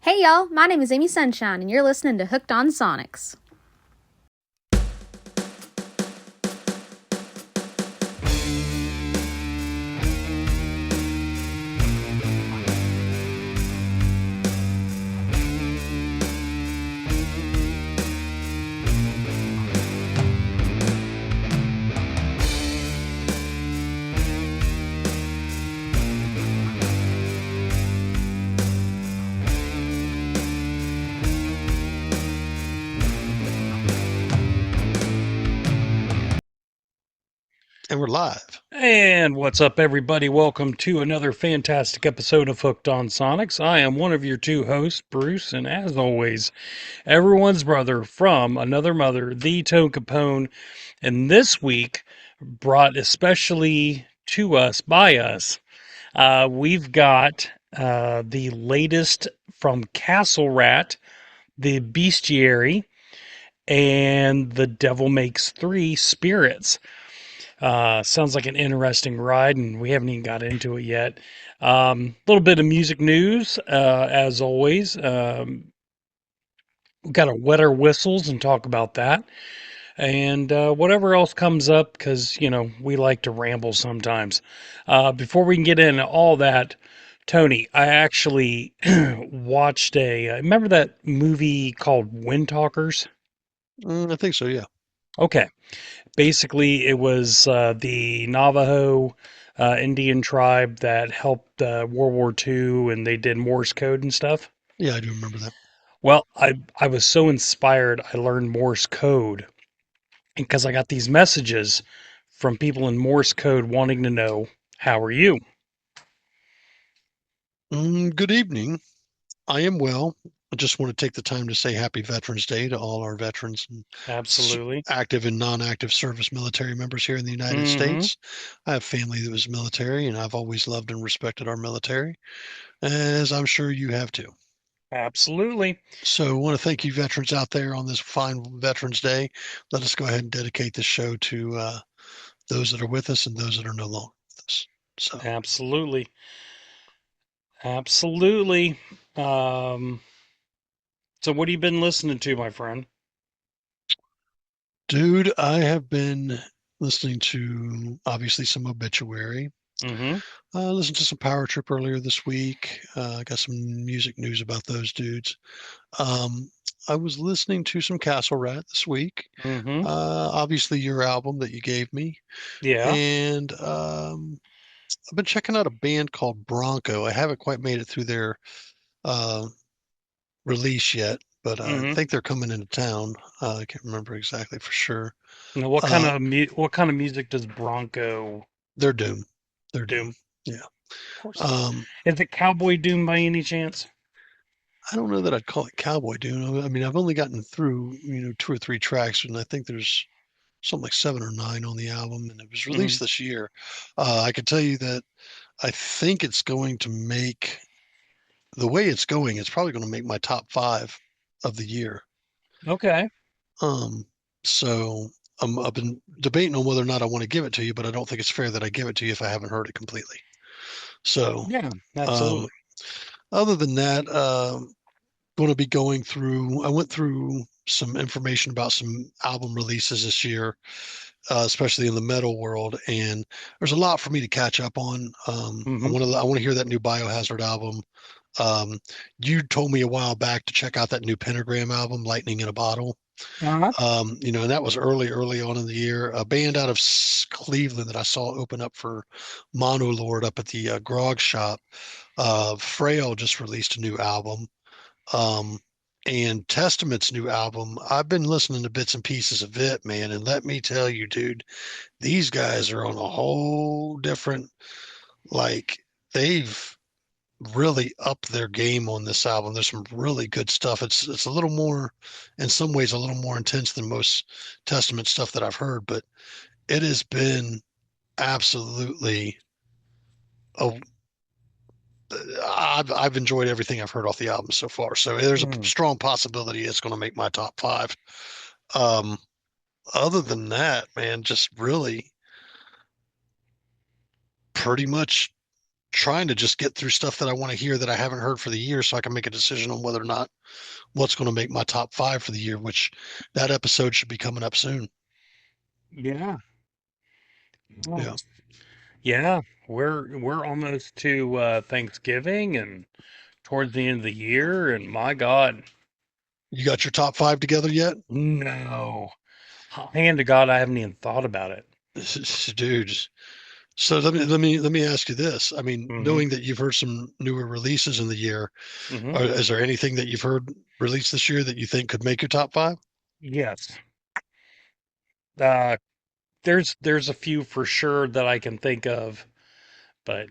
Hey y'all, my name is Amy Sunshine, and you're listening to Hooked on Sonics. And we're live. And what's up, everybody? Welcome to another fantastic episode of Hooked on Sonics. I am one of your two hosts, Bruce, and as always, everyone's brother from another mother, the Tone Capone. And this week, brought especially to us by us, we've got the latest from Castle Rat, the Bestiary, and the Devil Makes Three Spirits. Sounds like an interesting ride, and we haven't even got into it yet. A little bit of music news, as always. We've got to wet our whistles and talk about that, and whatever else comes up, because we like to ramble sometimes. Before we can get into all that, Tony, I actually watched remember that movie called Wind Talkers? I think so, yeah. Okay. Basically, it was the Navajo Indian tribe that helped World War II, and they did Morse code and stuff. Yeah, I do remember that. Well, I was so inspired, I learned Morse code because I got these messages from people in Morse code wanting to know, how are you? Good evening. I am well. I just want to take the time to say Happy Veterans Day to all our veterans and Absolutely. active and non-active service military members here in the United Mm-hmm. States. I have family that was military, and I've always loved and respected our military, as I'm sure you have too. Absolutely. So I want to thank you veterans out there on this fine Veterans Day. Let us go ahead and dedicate this show to those that are with us and those that are no longer with us. So. Absolutely. Absolutely. Um, so what have you been listening to, my friend? Dude, I have been listening to obviously some Obituary. Mm-hmm. Listened to some Power Trip earlier this week. Got some music news about those dudes. Um, I was listening to some Castle Rat this week. Mm-hmm. Obviously, your album that you gave me. Yeah. And I've been checking out a band called Bronco. I haven't quite made it through their uh, release yet, but I Mm-hmm. think they're coming into town. I can't remember exactly for sure. Now, Uh, what kind of music does Bronco they're Doom. They're do? Doom. Yeah. Of course it is. Um, Is it Cowboy Doom by any chance? I don't know that I'd call it cowboy doom. I mean, I've only gotten through, two or three tracks, and I think there's something like seven or nine on the album, and it was Mm-hmm. released this year. I can tell you that I think it's going to make the way it's going, it's probably going to make my top five of the year. Okay. Um, so I've been debating on whether or not I want to give it to you, but I don't think it's fair that I give it to you if I haven't heard it completely. So, Yeah, um, absolutely. other than that, going to be going through. I went through some information about some album releases this year, especially in the metal world, and there's a lot for me to catch up on. Mm-hmm. I want to hear that new Biohazard album. Um, you told me a while back to check out that new Pentagram album, Lightning in a Bottle. Uh-huh. And that was early on in the year. A band out of Cleveland that I saw open up for Monolord up at the Grog Shop. Frail just released a new album. Um, and Testament's new album, I've been listening to bits and pieces of it, man. And let me tell you, dude, these guys are on a whole different, like, they've really upped their game on this album. There's some really good stuff. It's a little more, in some ways, a little more intense than most Testament stuff that I've heard, but it has been absolutely a I've enjoyed everything I've heard off the album so far. So there's a Mm. strong possibility it's going to make my top five. Um, Other than that, man, just really pretty much trying to just get through stuff that I want to hear that I haven't heard for the year so I can make a decision on whether or not what's going to make my top five for the year, which that episode should be coming up soon. Yeah. Oh, Yeah. yeah. We're almost to Thanksgiving and towards the end of the year, and my God, You got your top five together yet? no. Hand to God, I haven't even thought about it. Dude. So let me ask you this. I mean, Hmm. knowing that you've heard some newer releases in the year, Hmm. is there anything that you've heard released this year that you think could make your top five? Yes. Uh, there's a few for sure that I can think of, but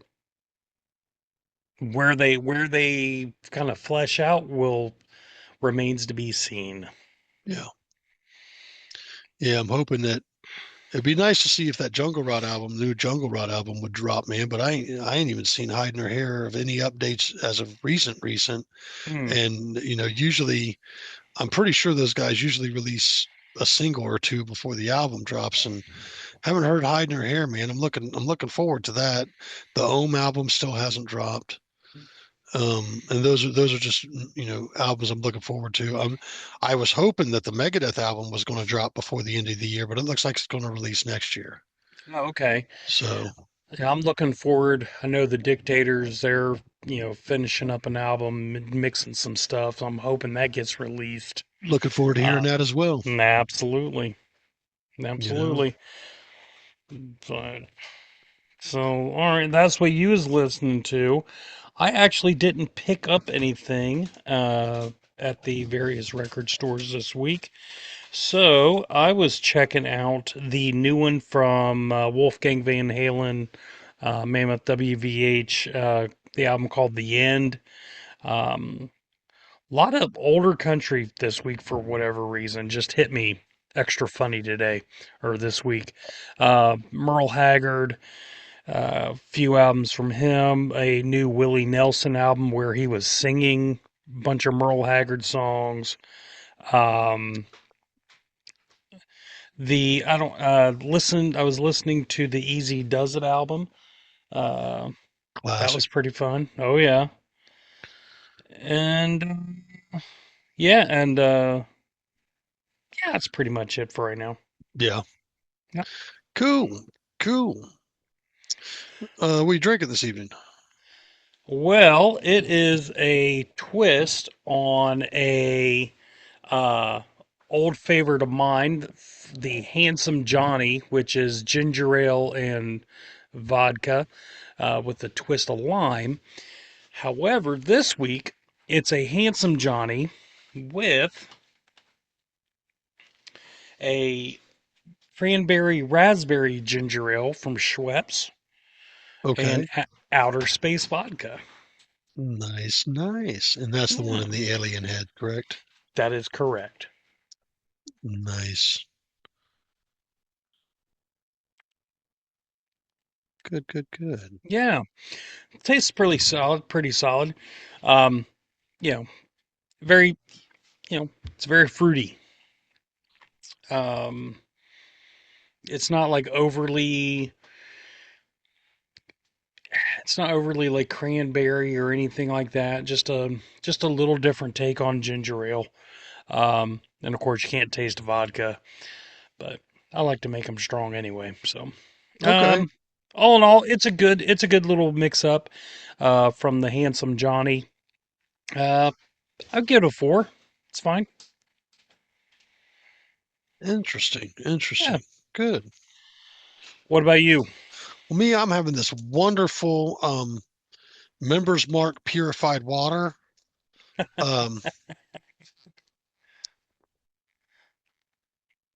where they kind of flesh out will remains to be seen. Yeah. Yeah, I'm hoping that it'd be nice to see if that new Jungle Rod album would drop, man. But I ain't even seen hide nor hair of any updates as of recent. Hmm. And usually I'm pretty sure those guys usually release a single or two before the album drops, and haven't heard hide nor hair, man. I'm looking forward to that. The Ohm album still hasn't dropped. And those are just albums I'm looking forward to. I was hoping that the Megadeth album was going to drop before the end of the year, but it looks like it's going to release next year. Oh, okay. So Yeah, I'm looking forward. I know the Dictators, they're, finishing up an album, mixing some stuff. I'm hoping that gets released. looking forward to hearing Uh, that as well. absolutely. You know, Absolutely. So, all right, that's what you was listening to. I actually didn't pick up anything at the various record stores this week. So I was checking out the new one from Wolfgang Van Halen, Mammoth WVH, the album called The End. A lot of older country this week for whatever reason. Just hit me extra funny today or this week. Merle Haggard, a few albums from him, a new Willie Nelson album where he was singing a bunch of Merle Haggard songs. Um, The I don't listen. I was listening to the Easy Does It album. Uh, that classic. was pretty fun. Oh yeah, and yeah, and yeah, that's pretty much it for right now. Yeah, Yeah. cool, cool. What are you drinking this evening? Well, it is a twist on a uh, old favorite of mine, the Handsome Johnny, which is ginger ale and vodka with a twist of lime. However, this week it's a Handsome Johnny with a cranberry raspberry ginger ale from Schweppes and Okay, outer space vodka. nice, nice. And that's the one Yeah, in the alien head, correct? that is correct. Nice. Good, good, good. Yeah, tastes pretty solid, pretty solid. Um, you know, very, it's very fruity. Um, it's not like overly, it's not overly like cranberry or anything like that. Just a little different take on ginger ale. And of course, you can't taste vodka, but I like to make them strong anyway. So, Okay, um, all in all, it's a good little mix up, from the Handsome Johnny. Uh, I'll give it a 4. It's fine. interesting, Yeah. interesting. Good. What about you? Well, me, I'm having this wonderful Members Mark purified water. Um,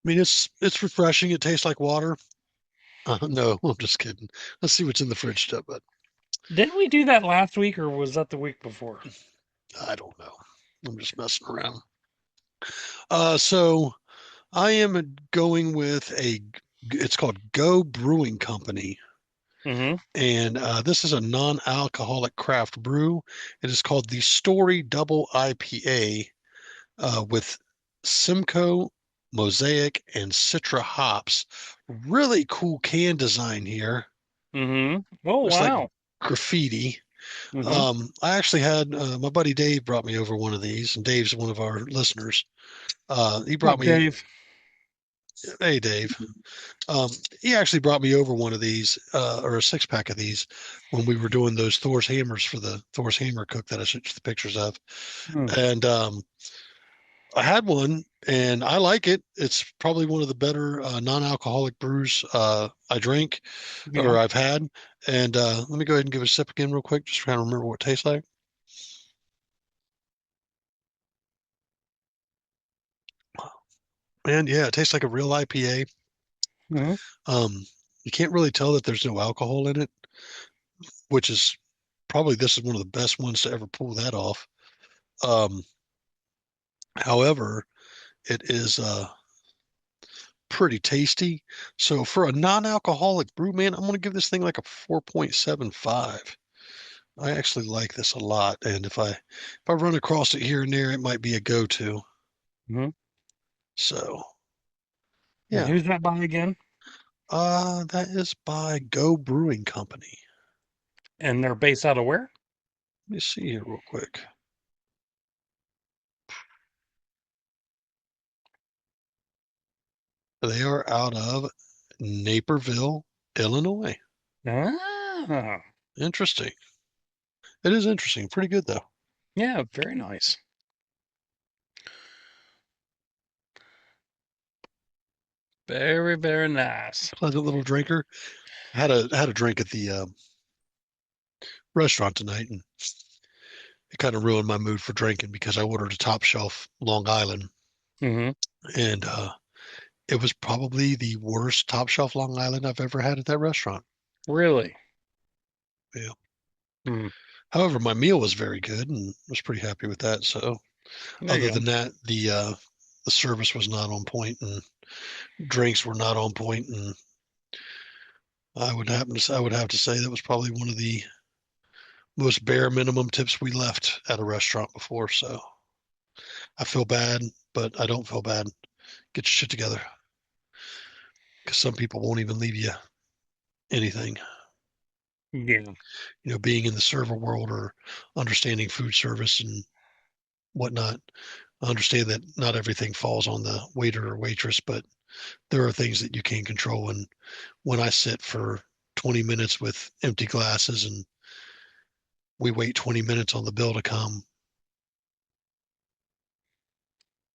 I mean, it's refreshing. It tastes like water. No, I'm just kidding. Let's see what's in the fridge, but Didn't we do that last week, or was that the week before? I don't know. I'm just messing around. So I am going with it's called Go Brewing Company. Mm-hmm. And this is a non-alcoholic craft brew. It is called the Story Double IPA with Simcoe, Mosaic, and Citra hops. Really cool can design here. Mm-hmm. Oh Looks like wow. graffiti. Mm-hmm. I actually had my buddy Dave brought me over one of these, and Dave's one of our listeners. He Oh, brought me, Dave. hey Dave. Um, he actually brought me over one of these, or a six pack of these, when we were doing those Thor's hammers for the Thor's hammer cook that I sent you the pictures of. Mm. And I had one, and I like it. It's probably one of the better non-alcoholic brews I drink Yeah. or I've had. And let me go ahead and give it a sip again real quick, just trying to remember what it tastes like. And yeah, it tastes like a real IPA. Mm-hmm. Um, you can't really tell that there's no alcohol in it, which is probably this is one of the best ones to ever pull that off. Um, however, it is pretty tasty. So for a non-alcoholic brew, man, I'm gonna give this thing like a 4.75. I actually like this a lot, and if I run across it here and there, it might be a go-to. Mm-hmm. So And yeah, who's that by again? that is by Go Brewing Company. And they're based out of where? Let me see here real quick. They are out of Naperville, Illinois. Ah, Interesting. It is interesting. Pretty good though. yeah, very nice. Very, very nice. Pleasant little drinker. I had a drink at the restaurant tonight, and it kind of ruined my mood for drinking because I ordered a top shelf Long Island, Mm-hmm. and it was probably the worst top shelf Long Island I've ever had at that restaurant. Really? Yeah. Mm. However, my meal was very good and was pretty happy with that. So There other you go. than that, the service was not on point and drinks were not on point, and I would have to say that was probably one of the most bare minimum tips we left at a restaurant before. So I feel bad, but I don't feel bad. Get your shit together because some people won't even leave you anything. Yeah. You know, being in the server world or understanding food service and whatnot, I understand that not everything falls on the waiter or waitress, but there are things that you can control. And when I sit for 20 minutes with empty glasses and we wait 20 minutes on the bill to come,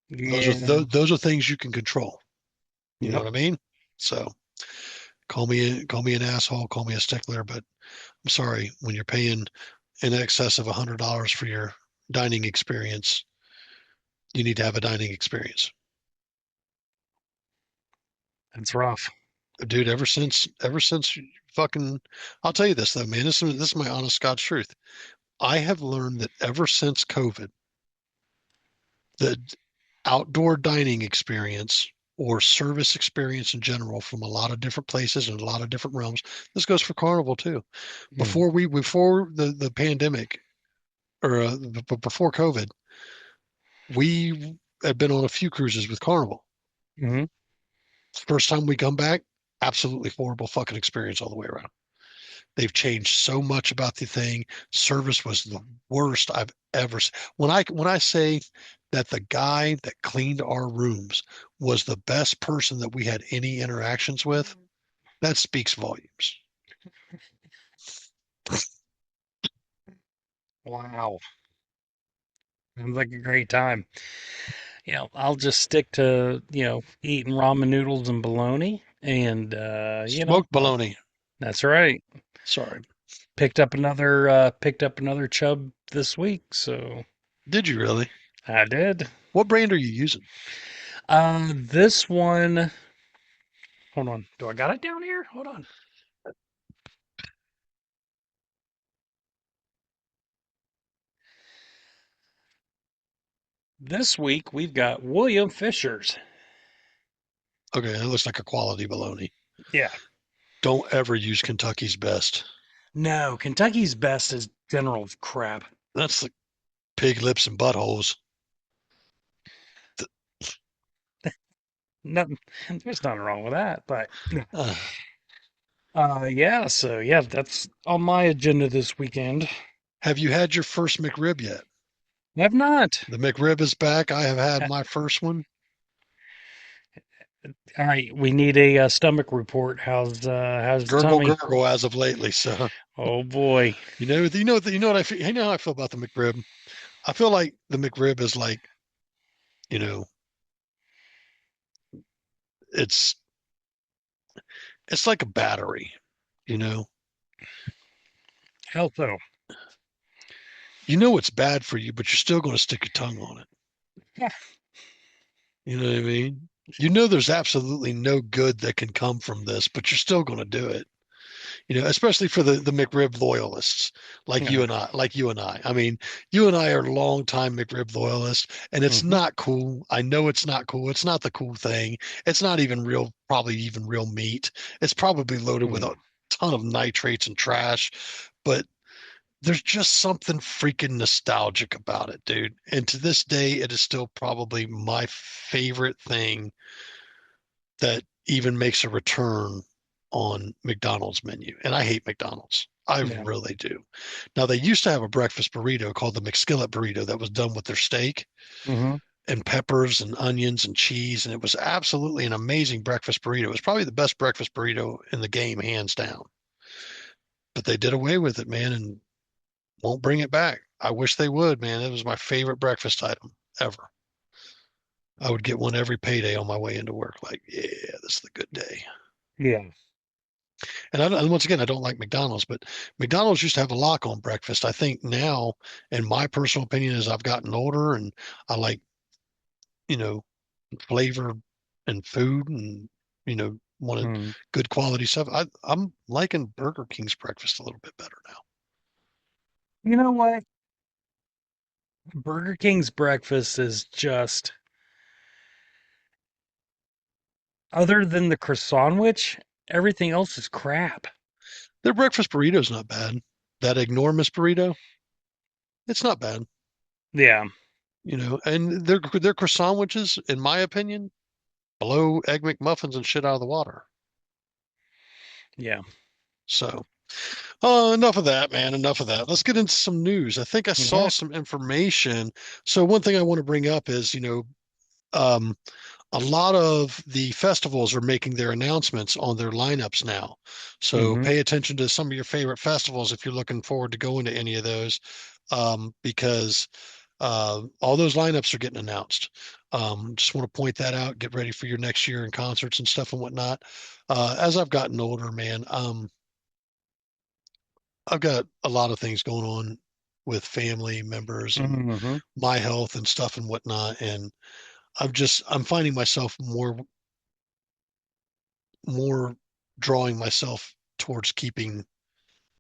Yeah. those are things you can control. You know Yep. what I mean? So call me an asshole, call me a stickler, but I'm sorry when you're paying in excess of $100 for your dining experience, you need to have a dining experience. That's rough. Dude, ever since fucking I'll tell you this though, man. This is my honest God's truth. I have learned that ever since COVID, the outdoor dining experience or service experience in general from a lot of different places and a lot of different realms. This goes for Carnival too. Mm. Before the pandemic or before COVID, we had been on a few cruises with Carnival. Mm-hmm. First time we come back, absolutely horrible fucking experience all the way around. They've changed so much about the thing. Service was the worst I've ever seen. When I say that the guy that cleaned our rooms was the best person that we had any interactions with, that speaks volumes. Wow. Sounds like a great time. I'll just stick to, eating ramen noodles and bologna. And, Smoked bologna. that's right. Sorry. Picked up another chub this week. So Did you really? I did. What brand are you using? This one, hold on. Do I got it down here? Hold on. This week we've got William Fisher's. Okay, that looks like a quality bologna. Yeah. Don't ever use Kentucky's best. No, Kentucky's best is General crap. That's the pig lips and buttholes. Nothing, there's nothing wrong with that, but Uh, So that's on my agenda this weekend. Have you had your first McRib yet? Have not. The McRib is back. I have had Uh, my first one. All right, we need a stomach report. How's the Gurgle tummy? gurgle as of lately. So Oh boy. what I feel, you know how I feel about the McRib. I feel like the McRib is like, you know, it's it's like a battery. You know, How so? you know it's bad for you, but you're still going to stick your tongue on it. Yeah. You know what I mean? You know there's absolutely no good that can come from this, but you're still going to do it. You know, especially for the McRib loyalists like you Yeah. and I, I mean, you and I are longtime McRib loyalists, and it's Hmm. not cool. I know it's not cool. It's not the cool thing. It's not even real, probably even real meat. It's probably loaded with Hmm. a ton of nitrates and trash, but there's just something freaking nostalgic about it, dude. And to this day, it is still probably my favorite thing that even makes a return on McDonald's menu. And I hate McDonald's. I Yeah. really do. Now they used to have a breakfast burrito called the McSkillet burrito that was done with their steak Hmm. and peppers and onions and cheese, and it was absolutely an amazing breakfast burrito. It was probably the best breakfast burrito in the game, hands down. But they did away with it, man, and won't bring it back. I wish they would, man. It was my favorite breakfast item ever. I would get one every payday on my way into work. Like, yeah, this is the good day. Yeah. And once again, I don't like McDonald's, but McDonald's used to have a lock on breakfast. I think now, in my personal opinion, as I've gotten older and I like, you know, flavor and food and, wanted Mm. good quality stuff, I'm liking Burger King's breakfast a little bit better now. You know what? Burger King's breakfast is just, other than the croissant, which everything else is crap. Their breakfast burrito's not bad. That enormous burrito, it's not bad, Yeah. and their croissant sandwiches, in my opinion, blow Egg McMuffins and shit out of the water. Yeah. So, enough of that, man. Enough of that. Let's get into some news. I think I saw Yeah. some information. So one thing I want to bring up is, um, a lot of the festivals are making their announcements on their lineups now. So Hmm. pay attention to some of your favorite festivals if you're looking forward to going to any of those, because all those lineups are getting announced. Just want to point that out. Get ready for your next year in concerts and stuff and whatnot. As I've gotten older, man, I've got a lot of things going on with family members and Hmm. my health and stuff and whatnot. And I'm finding myself more drawing myself towards keeping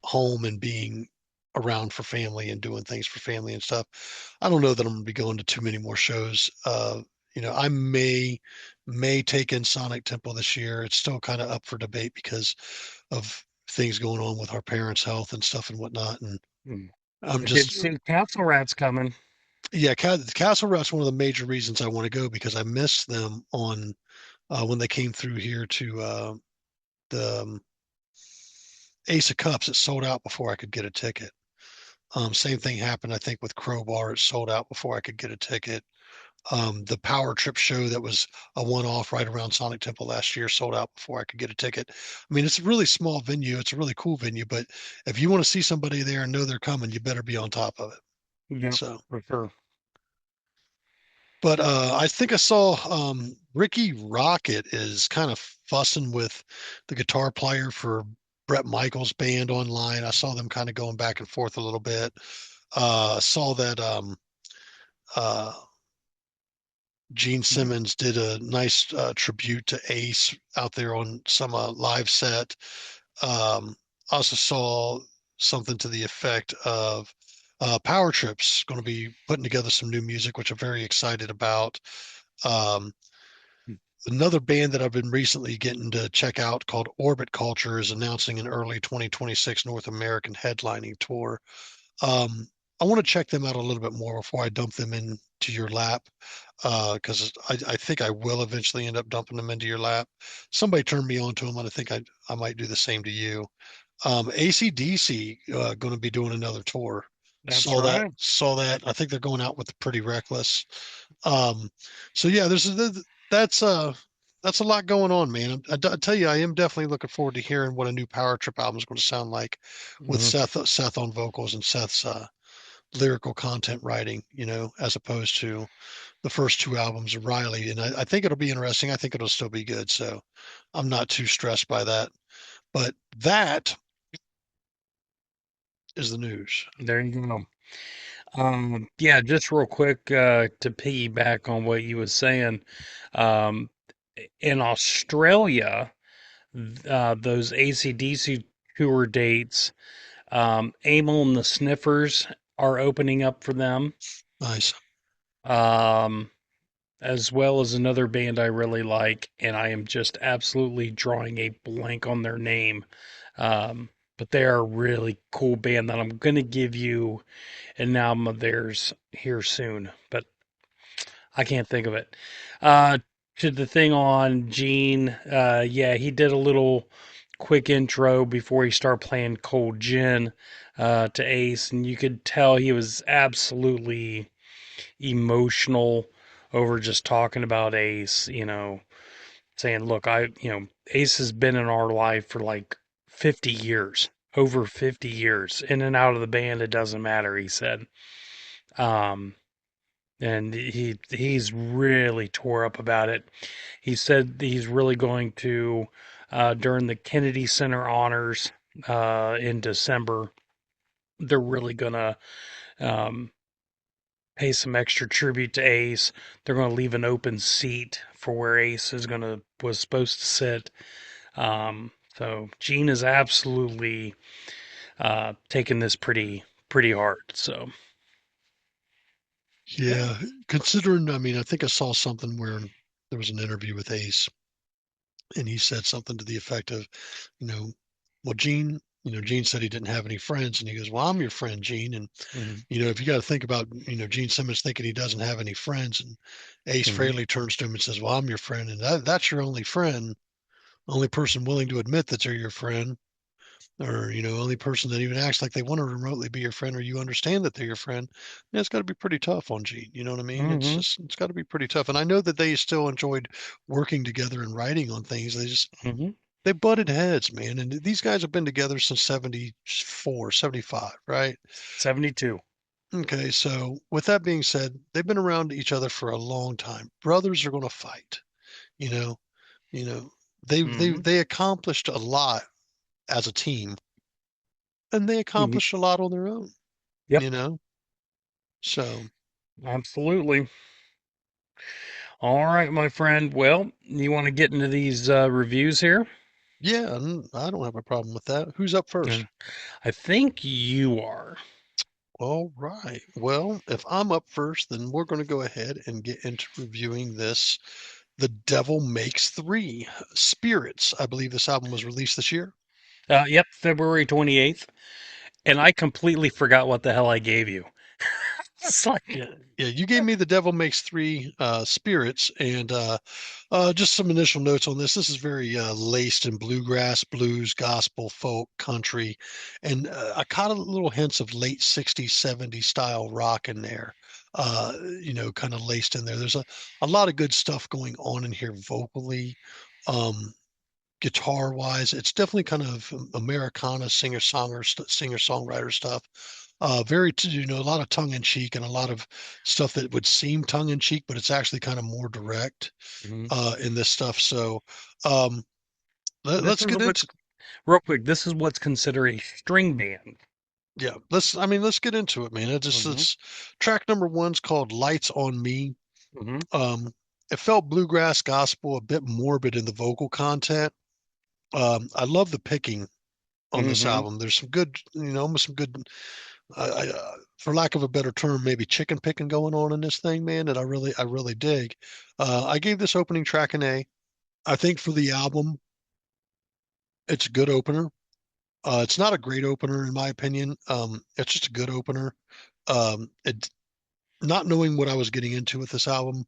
home and being around for family and doing things for family and stuff. I don't know that I'm going to be going to too many more shows. I may take in Sonic Temple this year. It's still kind of up for debate because of things going on with our parents' health and stuff and whatnot. And I'm I did just see Castle Rats coming. Yeah, Castle Rock's one of the major reasons I want to go because I missed them on when they came through here to the Ace of Cups. It sold out before I could get a ticket. Same thing happened, I think, with Crowbar. It sold out before I could get a ticket. The Power Trip show that was a one-off right around Sonic Temple last year sold out before I could get a ticket. I mean, it's a really small venue. It's a really cool venue, but if you want to see somebody there and know they're coming, you better be on top of it. Yep, So. for sure. But I think I saw Ricky Rocket is kind of fussing with the guitar player for Brett Michaels' band online. I saw them kind of going back and forth a little bit. Saw that uh, Gene Simmons did a nice tribute to Ace out there on some live set. Also saw something to the effect of Power Trip's going to be putting together some new music, which I'm very excited about. Um, Another band that I've been recently getting to check out called Orbit Culture is announcing an early 2026 North American headlining tour. Um, I want to check them out a little bit more before I dump them into your lap. Because I think I will eventually end up dumping them into your lap. Somebody turned me on to them, and I think I might do the same to you. AC/DC going to be doing another tour. That's right. Saw that. I think they're going out with the Pretty Reckless. Um, so yeah, that's uh that's a lot going on, man. I tell you, I am definitely looking forward to hearing what a new Power Trip album is going to sound like with Hmm. Seth on vocals and Seth's lyrical content writing, as opposed to the first two albums of Riley. And I think it'll be interesting. I think it'll still be good. So I'm not too stressed by that. But that is the news. There you go. Yeah, just real quick, to piggyback on what you was saying, um, in Australia, those AC/DC tour dates, Amel and the Sniffers are opening up for them, Nice. um, as well as another band I really like, and I am just absolutely drawing a blank on their name. But they are a really cool band that I'm gonna give you an album of theirs here soon, but I can't think of it. Uh, to the thing on Gene, yeah, he did a little quick intro before he started playing Cold Gin to Ace, and you could tell he was absolutely emotional over just talking about Ace, saying, look, Ace has been in our life for like 50 years, over 50 years, in and out of the band, it doesn't matter, he said. Um, and he's really tore up about it. He said he's really going to during the Kennedy Center honors in December. They're really gonna um, pay some extra tribute to Ace. They're gonna leave an open seat for where Ace was supposed to sit. So Gene is absolutely taking this pretty hard. So yeah. Yeah, considering, I mean, I think I saw something where there was an interview with Ace, and he said something to the effect of, you know, well, Gene said he didn't have any friends, and he goes, well, I'm your friend, Gene, and Hmm. if you got to think about, Gene Simmons thinking he doesn't have any friends, and Ace Hmm. Frehley turns to him and says, well, I'm your friend, and that's your only friend, only person willing to admit that they're your friend, or only person that even acts like they want to remotely be your friend, or you understand that they're your friend. Yeah, it's got to be pretty tough on Gene. You know what I mean? Hmm. It's got to be pretty tough. And I know that they still enjoyed working together and writing on things. Hmm. They butted heads, man. And these guys have been together since 74, 75, right? 72. Okay, so with that being said, they've been around each other for a long time. Brothers are going to fight. You know, you know, Hmm. they accomplished a lot as a team, and they Hmm. accomplished a lot on their own. Yep, You know, so absolutely. All right, my friend. Well, you want to get into these reviews here? yeah, I don't have a problem with that. Who's up first? And I think you are. All right. Well, if I'm up first, then we're going to go ahead and get into reviewing this. The Devil Makes Three Spirits. I believe this album was released this year. Yep, February 28th. And I completely forgot what the hell I gave you. It's like, Yeah, yeah. You gave me The Devil Makes Three Spirits, and just some initial notes on this. This is very laced in bluegrass, blues, gospel, folk, country, and I caught a little hints of late 60s, 70s style rock in there. Kind of laced in there. There's a lot of good stuff going on in here vocally. Um, Guitar wise, it's definitely kind of Americana singer songwriter stuff. Very, a lot of tongue in cheek and a lot of stuff that would seem tongue in cheek, but it's actually kind of more direct mhm. in this stuff. So um, This let's is get what's into real quick. This is what's considered a string band. yeah. Let's get into it, man. Hmm. It's track number one's called "Lights on Me." Hmm. Um, it felt bluegrass gospel, a bit morbid in the vocal content. I love the picking on this Hmm. album. There's some good, almost some good, for lack of a better term, maybe chicken picking going on in this thing, man. That I really dig. I gave this opening track an A. I think for the album, it's a good opener. It's not a great opener in my opinion. It's just a good opener. It, not knowing what I was getting into with this album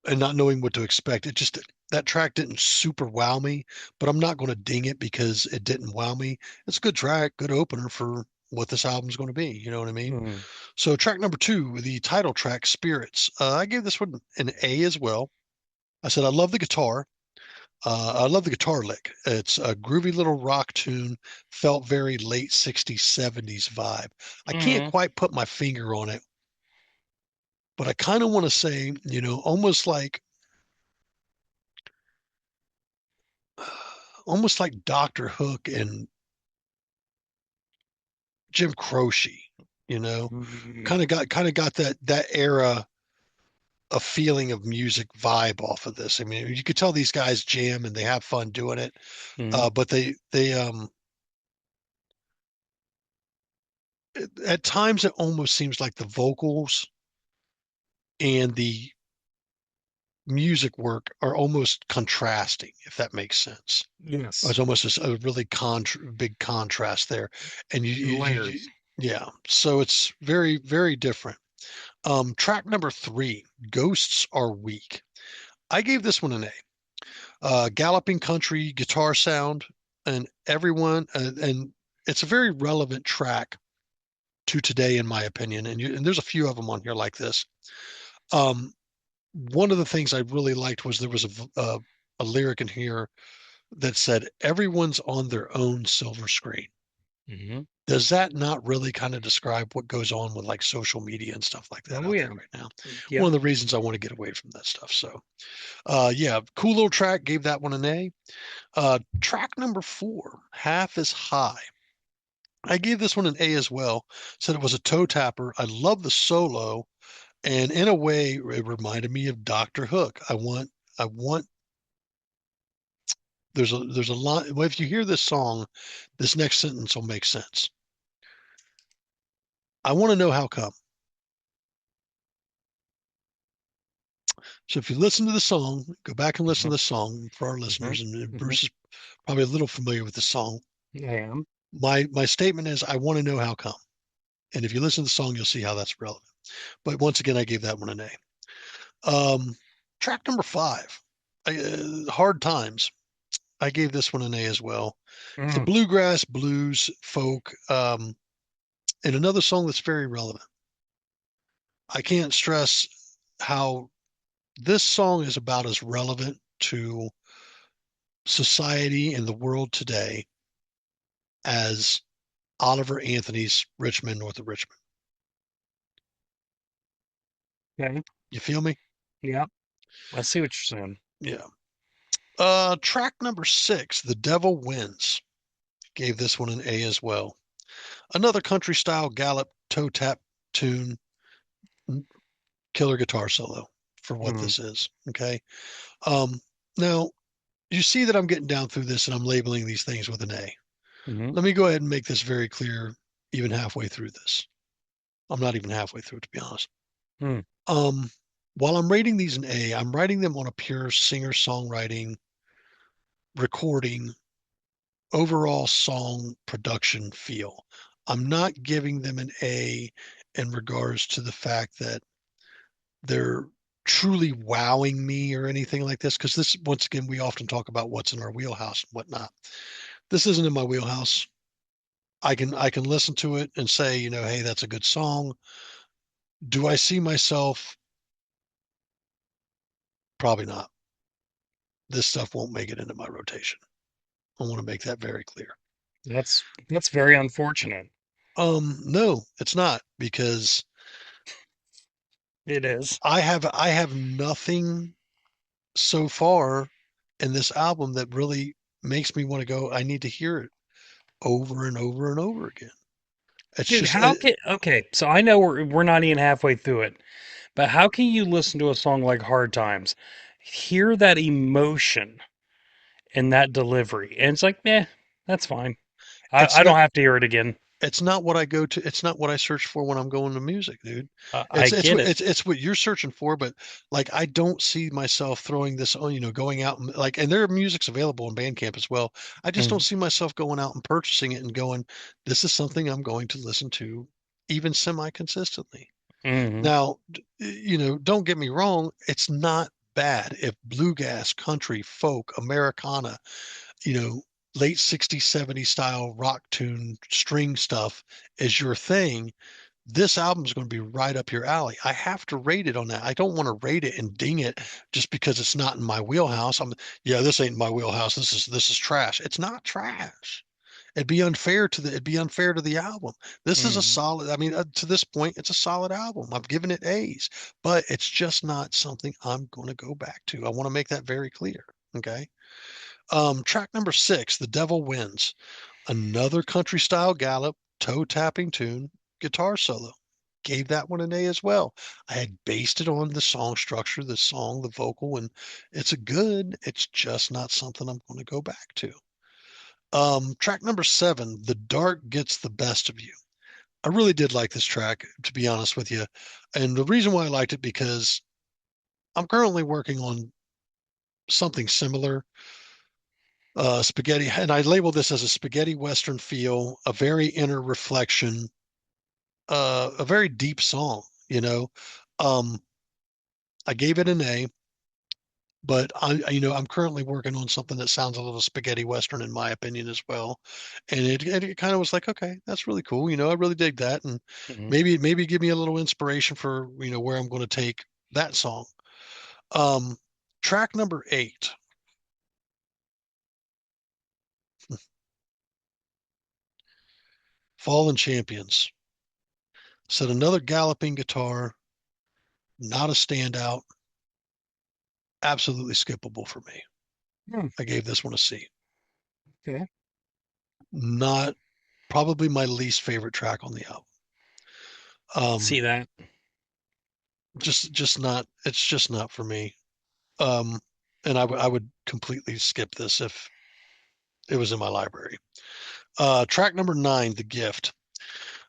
and not knowing what to expect, it just that track didn't super wow me, but I'm not going to ding it because it didn't wow me. It's a good track, good opener for what this album's going to be. You know what I mean? Mm. So track number two, the title track, Spirits. I gave this one an A as well. I said I love the guitar. I love the guitar lick. It's a groovy little rock tune, felt very late 60s, 70s vibe. I can't Mm. quite put my finger on it, but I kind of want to say, almost like Dr. Hook and Jim Croce, you know, Mm. kind of got that era of feeling of music vibe off of this. I mean, you could tell these guys jam and they have fun doing it. Mm. But at times it almost seems like the vocals and the music work are almost contrasting, if that makes sense. Yes. It's almost a really big contrast there, and Layers. yeah. So it's very, very different. Track number three, Ghosts Are Weak. I gave this one an A. Galloping country guitar sound, and and it's a very relevant track to today, in my opinion. And there's a few of them on here like this. Um, One of the things I really liked was there was a lyric in here that said, "Everyone's on their own silver screen." Hmm. Does that not really kind of describe what goes on with like social media and stuff like that Oh out there yeah. right now? One Yep. of the reasons I want to get away from that stuff. So, yeah, cool little track. Gave that one an A. Track number four, Half is High. I gave this one an A as well. Said it was a toe tapper. I love the solo, and in a way, it reminded me of Doctor Hook. I want. There's a lot. Well, if you hear this song, this next sentence will make sense. I want to know how come. So if you listen to the song, go back and listen Hmm. to the song for our Hmm. listeners. And Hmm. Bruce is probably a little familiar with the song. I am. My statement is I want to know how come. And if you listen to the song, you'll see how that's relevant. But once again, I gave that one an A. Track number five, Hard Times. I gave this one an A as well. It's a Mm. bluegrass, blues, folk, and another song that's very relevant. I can't stress how this song is about as relevant to society and the world today as Oliver Anthony's Richmond, North of Richmond. Okay. You feel me? Yep. I see what you're saying. Yeah. Track number six, The Devil Wins. Gave this one an A as well. Another country style gallop toe tap tune, killer guitar solo for what Mm. this is. Okay. Um, Now you see that I'm getting down through this and I'm labeling these things with an A. Hmm. Let me go ahead and make this very clear, even halfway through this. I'm not even halfway through, to be honest. Mm. Um, while I'm rating these an A, I'm writing them on a pure singer songwriting, recording, overall song production feel. I'm not giving them an A in regards to the fact that they're truly wowing me or anything like this. Because this, once again, we often talk about what's in our wheelhouse and whatnot. This isn't in my wheelhouse. I can listen to it and say, hey, that's a good song. Do I see myself? Probably not. This stuff won't make it into my rotation. I want to make that very clear. That's very unfortunate. No, it's not because It is. I have nothing so far in this album that really makes me want to go, I need to hear it over and over and over again. It's Dude, just, how can okay, so I know we're not even halfway through it, but how can you listen to a song like Hard Times, hear that emotion and that delivery, and it's like, that's fine. I it's don't not, have to hear it again. it's not what I go to. It's not what I search for when I'm going to music, dude. I get it. It's what you're searching for, but like I don't see myself throwing this on, going out and like, and their music's available on Bandcamp as well. I just don't Mhm. see myself going out and purchasing it and going, this is something I'm going to listen to even semi-consistently. Mhm. Now, don't get me wrong, it's not bad if bluegrass, country, folk, Americana, you know, late 60s, 70s style rock tune string stuff is your thing. This album is going to be right up your alley. I have to rate it on that. I don't want to rate it and ding it just because it's not in my wheelhouse. Yeah, this ain't my wheelhouse. This is trash. It's not trash. It'd be unfair to the album. This is a Mhm. solid, I mean, to this point, it's a solid album. I've given it A's, but it's just not something I'm going to go back to. I want to make that very clear. Okay. Track number 6, The Devil Wins. Another country style gallop, toe tapping tune, guitar solo. Gave that one an A as well. I had based it on the song structure, the song, the vocal, and it's just not something I'm going to go back to. Track number 7, The Dark Gets the Best of You. I really did like this track, to be honest with you. And the reason why I liked it because I'm currently working on something similar, spaghetti, and I label this as a spaghetti Western feel, a very inner reflection, a very deep song, you know. Um, I gave it an A, but I'm currently working on something that sounds a little spaghetti Western in my opinion as well. And it kind of was like, okay, that's really cool. I really dig that. And Mhm. maybe give me a little inspiration for, where I'm going to take that song. Um, Track number 8, Fallen Champions. Said another galloping guitar, not a standout, absolutely skippable for me. Hmm. I gave this one a C. Okay. Not probably my least favorite track on the album. Um, See that? just not. It's just not for me. Um, and I would completely skip this if it was in my library. Track number 9, The Gift.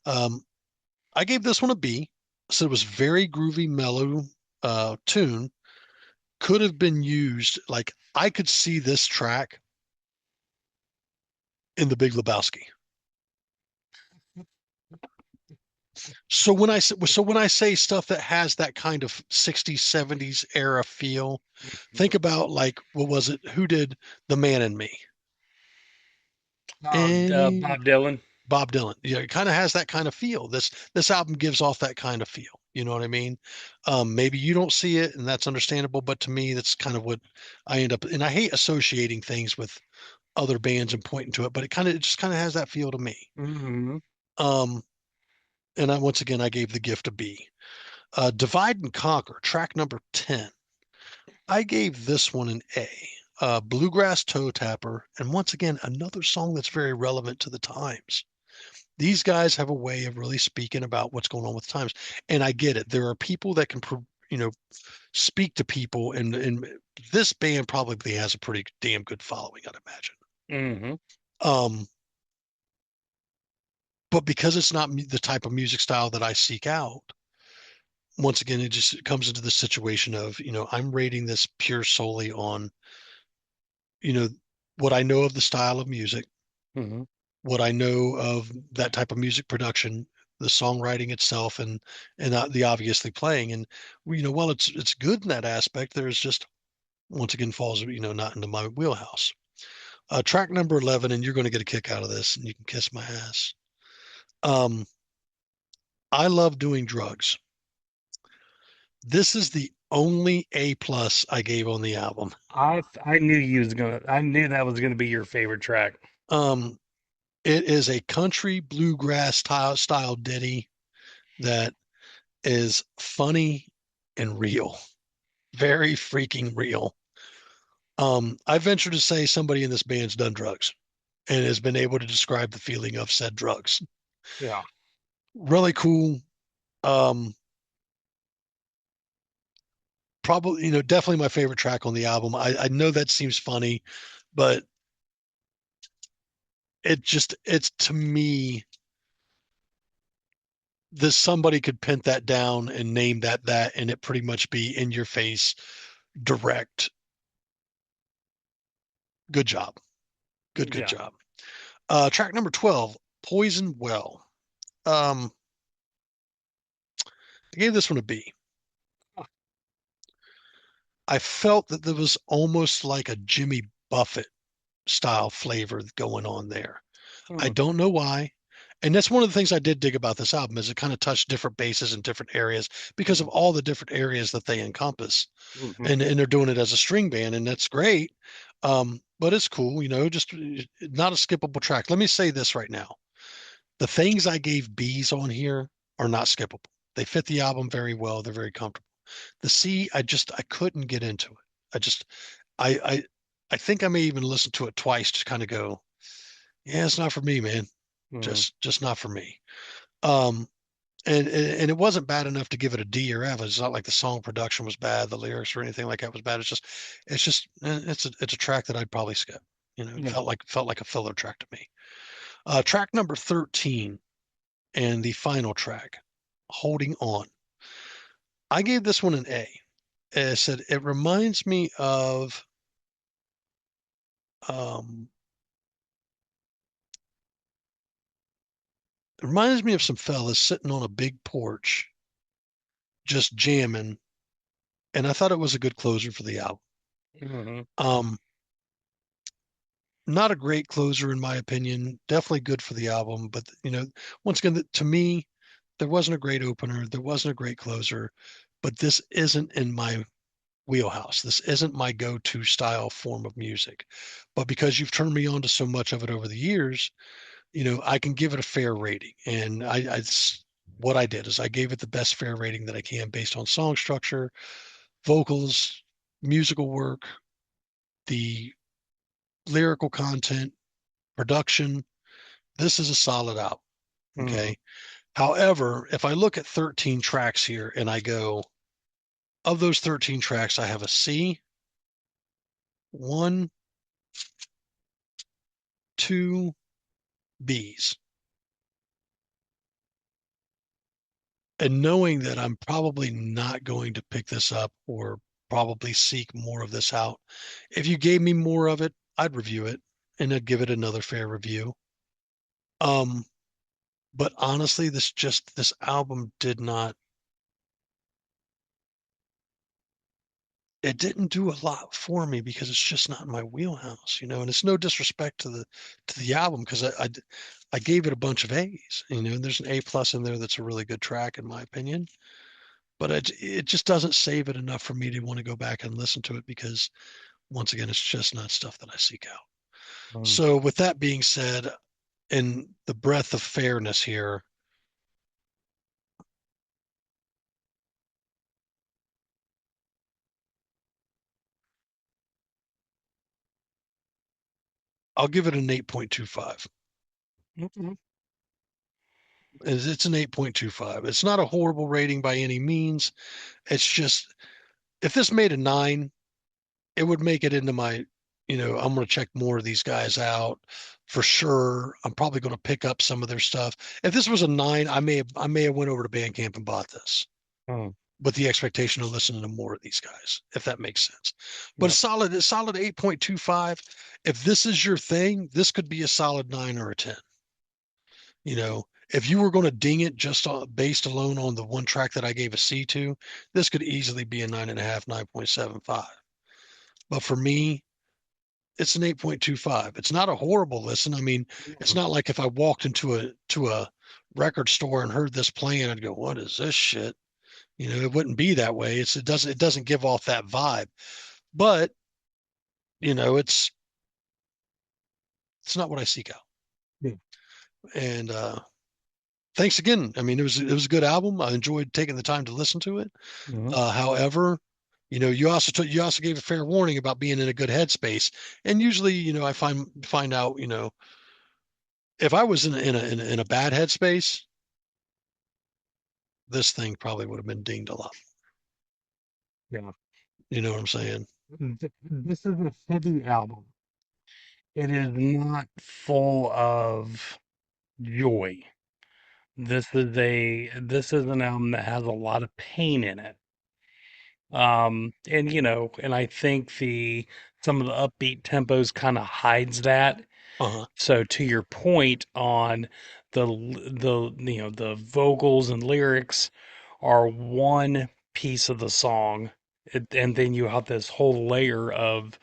Um, I gave this one a B. So it was very groovy, mellow tune. Could have been used like I could see this track in The Big Lebowski. So when I say stuff that has that kind of 60s, 70s era feel, think about like what was it? Who did The Man in Me? Oh, And Bob Dylan. Bob Dylan. Yeah, it kind of has that kind of feel. This album gives off that kind of feel. You know what I mean? Maybe you don't see it, and that's understandable. But to me, that's kind of what I end up. And I hate associating things with other bands and pointing to it, but it just kind of has that feel to me. Mhm. Um, and once again, I gave The Gift a B. Divide and Conquer, track number 10. I gave this one an A. Bluegrass Toe Tapper, and once again, another song that's very relevant to the times. These guys have a way of really speaking about what's going on with times. And I get it. There are people that can, speak to people, and this band probably has a pretty damn good following, I'd imagine. Mhm. Um, but because it's not the type of music style that I seek out, once again, it comes into the situation of, I'm rating this pure solely on, you know, what I know of the style of music, Mhm. what I know of that type of music production, the songwriting itself, and the obviously playing. And while it's good in that aspect, there's just once again falls not into my wheelhouse. Track number 11, and you're going to get a kick out of this, and you can kiss my ass. Um, I love doing drugs. This is the only A plus I gave on the album. I knew you was gonna. I knew that was gonna be your favorite track. Um, it is a country bluegrass style ditty that is funny and real, very freaking real. I venture to say somebody in this band's done drugs and has been able to describe the feeling of said drugs. Yeah. Really cool. Um, Probably, definitely my favorite track on the album. I know that seems funny, but it's to me, this somebody could pin that down and name that and it pretty much be in your face, direct. Good job. Good Yeah. job. Track number 12, Poison Well. Um, I gave this one a B. I felt that there was almost like a Jimmy Buffett style flavor going on there. I Mm, don't know why. And that's one of the things I did dig about this album is it kind of touched different bases in different areas because of mm, all the different areas that they encompass. mhm, And they're doing it as a string band, and that's great. But it's cool, just not a skippable track. Let me say this right now. The things I gave B's on here are not skippable. They fit the album very well. They're very comfortable. The C, I couldn't get into it. I just I I I think I may even listen to it twice to kind of go, yeah, it's not for me, man. mm, Just not for me. Um and it wasn't bad enough to give it a D or F. It's not like the song production was bad, the lyrics or anything like that was bad. It's a track that I'd probably skip. It yeah. felt like a filler track to me. Track number 13 and the final track, Holding On. I gave this one an A. I said it reminds me of um it reminds me of some fellas sitting on a big porch just jamming, and I thought it was a good closer for the album. Mhm, Um, Not a great closer in my opinion. Definitely good for the album, but once again, to me, there wasn't a great opener. There wasn't a great closer, but this isn't in my wheelhouse. This isn't my go-to style form of music. But because you've turned me on to so much of it over the years, I can give it a fair rating. And what I did is I gave it the best fair rating that I can based on song structure, vocals, musical work, the lyrical content, production. This is a solid album. mhm, Okay. However, if I look at 13 tracks here and I go, of those 13 tracks, I have a C, one, two B's. And knowing that I'm probably not going to pick this up or probably seek more of this out, if you gave me more of it, I'd review it and I'd give it another fair review. Um, but honestly, this album it didn't do a lot for me because it's just not in my wheelhouse, and it's no disrespect to the album because I gave it a bunch of A's, and there's an A plus in there that's a really good track in my opinion, but it just doesn't save it enough for me to want to go back and listen to it because once again, it's just not stuff that I seek out. mm. So with that being said, in the breadth of fairness here, I'll give it an 8.25. Mhm, It's an 8.25. It's not a horrible rating by any means. It's just if this made a 9, it would make it into my, I'm going to check more of these guys out for sure. I'm probably going to pick up some of their stuff. If this was a 9, I may have went over to Bandcamp and bought this mm, with the expectation of listening to more of these guys, if that makes sense. But yep, a solid 8.25. If this is your thing, this could be a solid 9 or a 10. If you were going to ding it just based alone on the one track that I gave a C to, this could easily be a 9.5, 9.75. But for me, it's an 8.25. It's not a horrible listen. I mean, it's mhm, not like if I walked into a record store and heard this playing, I'd go, "What is this shit?" It wouldn't be that way. It doesn't give off that vibe. But, it's not what I seek out. yeah, And thanks again. I mean, it was a good album. I enjoyed taking the time to listen to it. mhm, However, you also gave a fair warning about being in a good headspace. And usually, I find out, if I was in a bad headspace, this thing probably would have been dinged a lot. yeah. You know what I'm saying? This is a heavy album. It is not full of joy. This is an album that has a lot of pain in it. And and I think the some of the upbeat tempos kind of hides that. Uh-huh. So to your point on the vocals and lyrics are one piece of the song, and then you have this whole layer of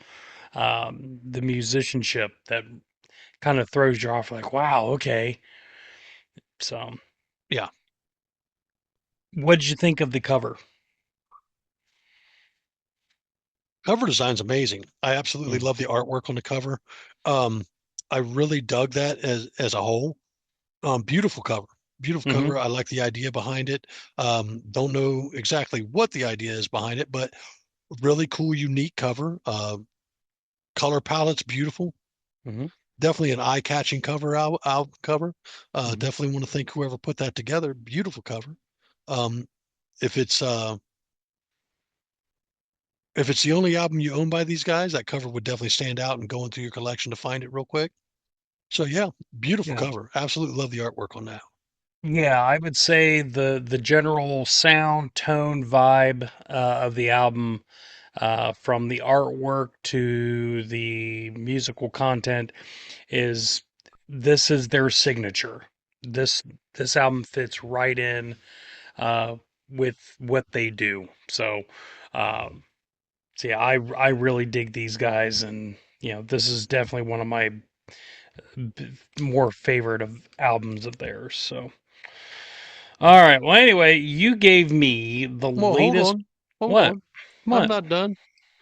the musicianship that kind of throws you off. Like, wow, okay. So, Yeah. what did you think of the cover? Cover design's amazing. I absolutely Mm, love the artwork on the cover. Um, I really dug that as a whole. Beautiful cover. Beautiful hmm cover. I like the idea behind it. Don't know exactly what the idea is behind it, but really cool, unique cover. Color palette's beautiful. hmm Definitely an eye-catching album cover. hmm Definitely want to thank whoever put that together. Beautiful cover. Um, if it's uh, if it's the only album you own by these guys, that cover would definitely stand out and go into your collection to find it real quick. So yeah, beautiful Yeah. cover. Absolutely love the artwork on that. Yeah, I would say the general sound, tone, vibe of the album, from the artwork to the musical content, is this is their signature. This this album fits right in uh, with what they do. Um, so yeah, I really dig these guys, and this is definitely one of my more favorite of albums of theirs. So. All right. Well, anyway, you gave me the Well, latest. hold What? on. I'm What? not done.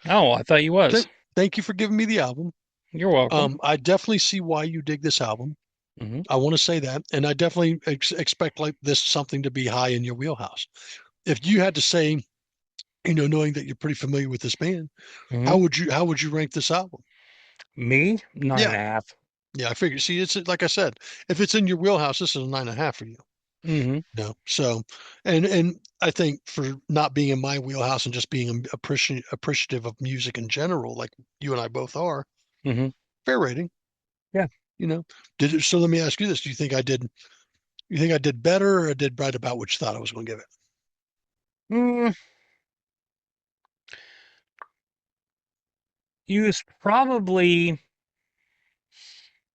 Oh, I thought you was. Th Thank you for giving me the album. You're welcome. I definitely see why you dig this album. hmm I want to say that, and I definitely expect like this something to be high in your wheelhouse. If you had to say, knowing that you're pretty familiar with this band, hmm how would you rank this album? Me? Nine Yeah, and a half. yeah, I figured. See, it's like I said, if it's in your wheelhouse, this is a 9.5 for you. Mm-hmm. So, and I think for not being in my wheelhouse and just being appreciative of music in general, like you and I both are, Mm-hmm. fair rating. Yeah. You know, did it, so. Let me ask you this: Do you think I did? You think I did better, or I did right about what you thought I was going to give it? Mm, you was probably.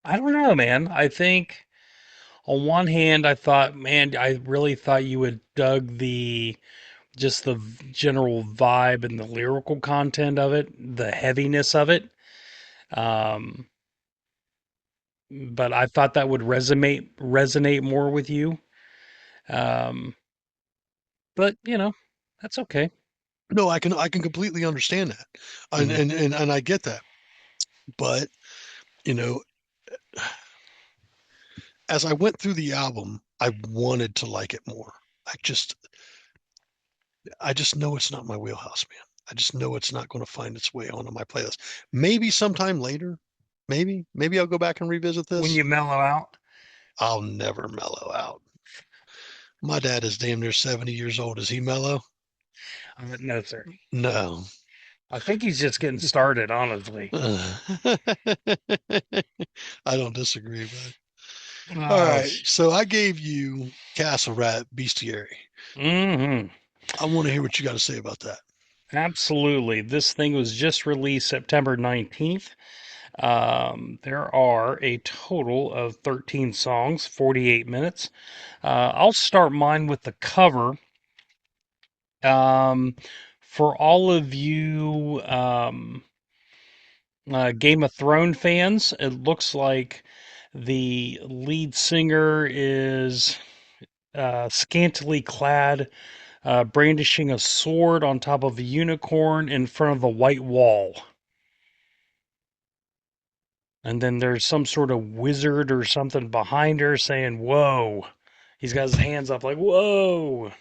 I don't know, man. I think on one hand, I thought, man, I really thought you would dug the just the general vibe and the lyrical content of it, the heaviness of it. Um, but I thought that would resonate more with you. Um, but that's okay. No, I can completely understand that, hmm and I get that. But you know, as I went through the album, I wanted to like it more. I just I just know it's not my wheelhouse, man. I just know it's not going to find its way onto my playlist. Maybe sometime later, maybe I'll go back and revisit When this. you mellow out, I'll never mellow out. My dad is damn near 70 years old. Is he mellow? no, sir. No. I think he's just getting started, honestly. I don't disagree, bud. All Oh, right. So I gave you Castle Rat Bestiary. hmm I want to hear what you got to say about that. absolutely. This thing was just released September 19th. There are a total of 13 songs, 48 minutes. I'll start mine with the cover. Um, for all of you Game of Thrones fans, it looks like the lead singer is scantily clad, brandishing a sword on top of a unicorn in front of a white wall. And then there's some sort of wizard or something behind her saying, "Whoa." He's got his hands up like, "Whoa."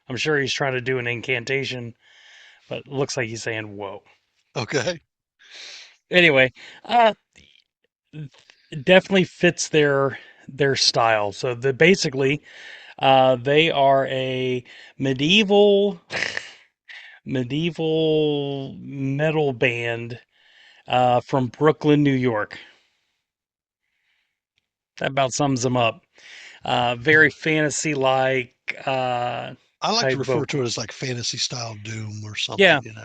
I'm sure he's trying to do an incantation, but it looks like he's saying, "Whoa." Okay. Anyway, uh, definitely fits their style. So basically, they are a medieval medieval metal band from Brooklyn, New York. That about sums them up. Very fantasy-like I like to type refer to it vocal. as like fantasy style doom or Yeah, something.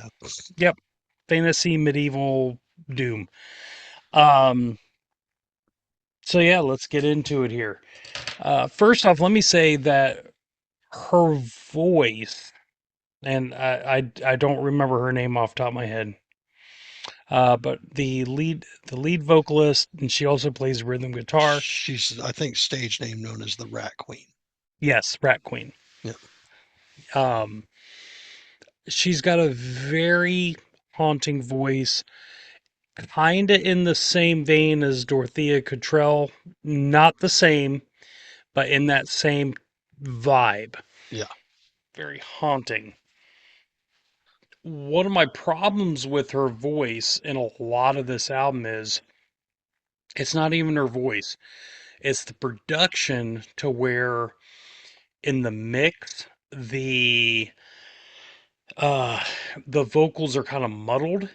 yep. Fantasy medieval doom. Um, so yeah, let's get into it here. First off, let me say that her voice, and I don't remember her name off the top of my head. But the lead vocalist, and she also plays rhythm guitar. She's, I think, stage name known as the Rat Queen. Yes, Rat Queen. Yeah. Um, she's got a very haunting voice, kinda in the same vein as Dorothea Cottrell. Not the same, but in that same vibe. Yeah. Very haunting. One of my problems with her voice in a lot of this album is it's not even her voice. It's the production to where in the mix uh the vocals are kind of muddled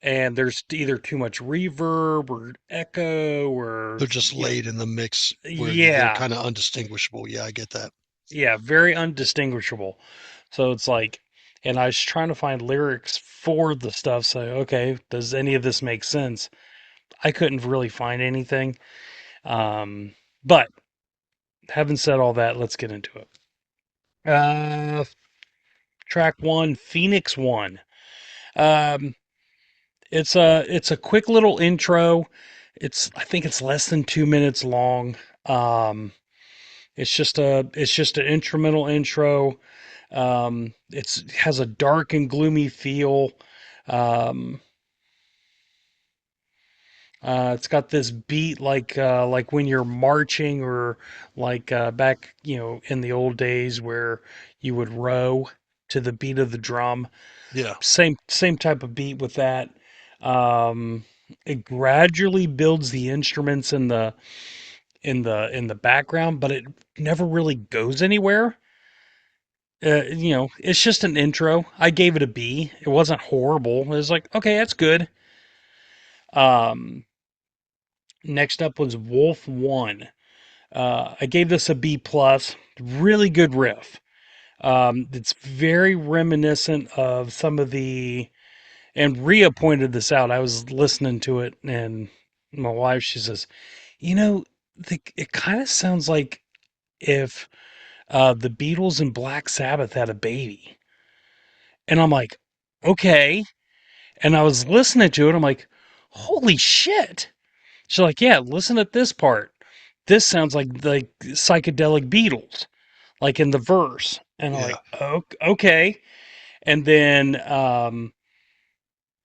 and there's either too much reverb or echo or They're just you know laid in the mix where they're yeah kind of undistinguishable. Yeah, I get that. yeah very undistinguishable. So it's like, and I was trying to find lyrics for the stuff, so okay, does any of this make sense? I couldn't really find anything. But having said all that, let's get into it. Track one, Phoenix One. Um, it's a quick little intro. I think it's less than 2 minutes long. It's just an instrumental intro. It has a dark and gloomy feel. Um, it's got this beat like when you're marching or like back in the old days where you would row to the beat of the drum. Yeah. Same type of beat with that. Um, it gradually builds the instruments in the background, but it never really goes anywhere. It's just an intro. I gave it a B. It wasn't horrible. It was like, okay, that's good. Um, Next up was Wolf One. I gave this a B plus. Really good riff. It's very reminiscent of some of the, and Rhea pointed this out. I was listening to it, and my wife, she says, it kind of sounds like if the Beatles and Black Sabbath had a baby. And I'm like, okay. And I was listening to it. I'm like, holy shit. She's like, yeah, listen at this part. This sounds like psychedelic Beatles, like in the verse. And I'm Yeah. like, okay. And then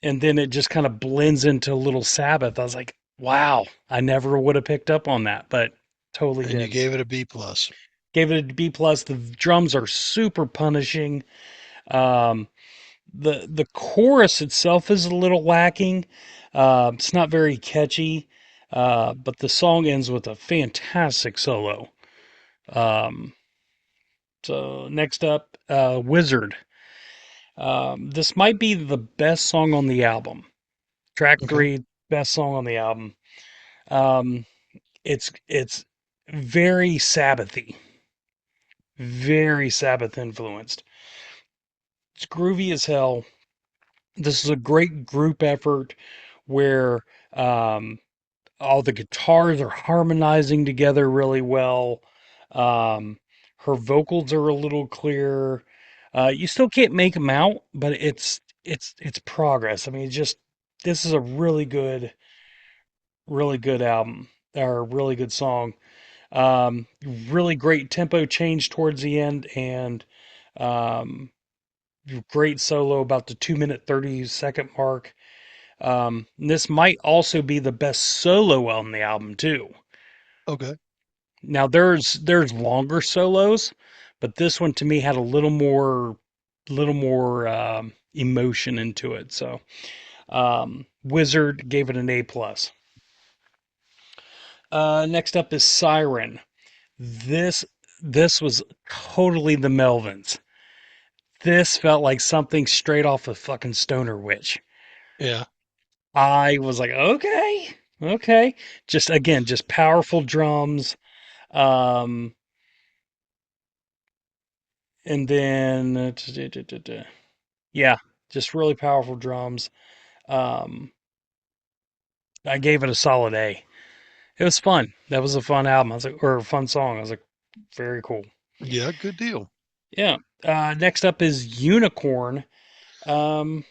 and then it just kind of blends into Little Sabbath. I was like, wow, I never would have picked up on that, but totally And you did. gave it a B plus. Gave it a B plus. The drums are super punishing. Um, the chorus itself is a little lacking. It's not very catchy, but the song ends with a fantastic solo. Um, so next up, Wizard. This might be the best song on the album. Track Okay. three, best song on the album. Um, it's very Sabbathy, very Sabbath influenced. It's groovy as hell. This is a great group effort where um, all the guitars are harmonizing together really well. Um, Her vocals are a little clearer. You still can't make them out, but it's progress. I mean, just this is a really good album or a really good song. Really great tempo change towards the end and um, great solo about the 2 minute 30-second mark. This might also be the best solo on the album too. Okay. Now there's longer solos, but this one to me had a little more emotion into it. So Wizard gave it an A plus. Next up is Siren. This this was totally the Melvins. This felt like something straight off of fucking Stoner Witch. Yeah. I was like, okay, okay. Just again, just powerful drums. Um, and then, yeah, just really powerful drums. Um, I gave it a solid A. It was fun. That was a fun album. I was like, or a fun song. I was like, very cool. Yeah, good deal. Yeah. Next up is Unicorn. Um,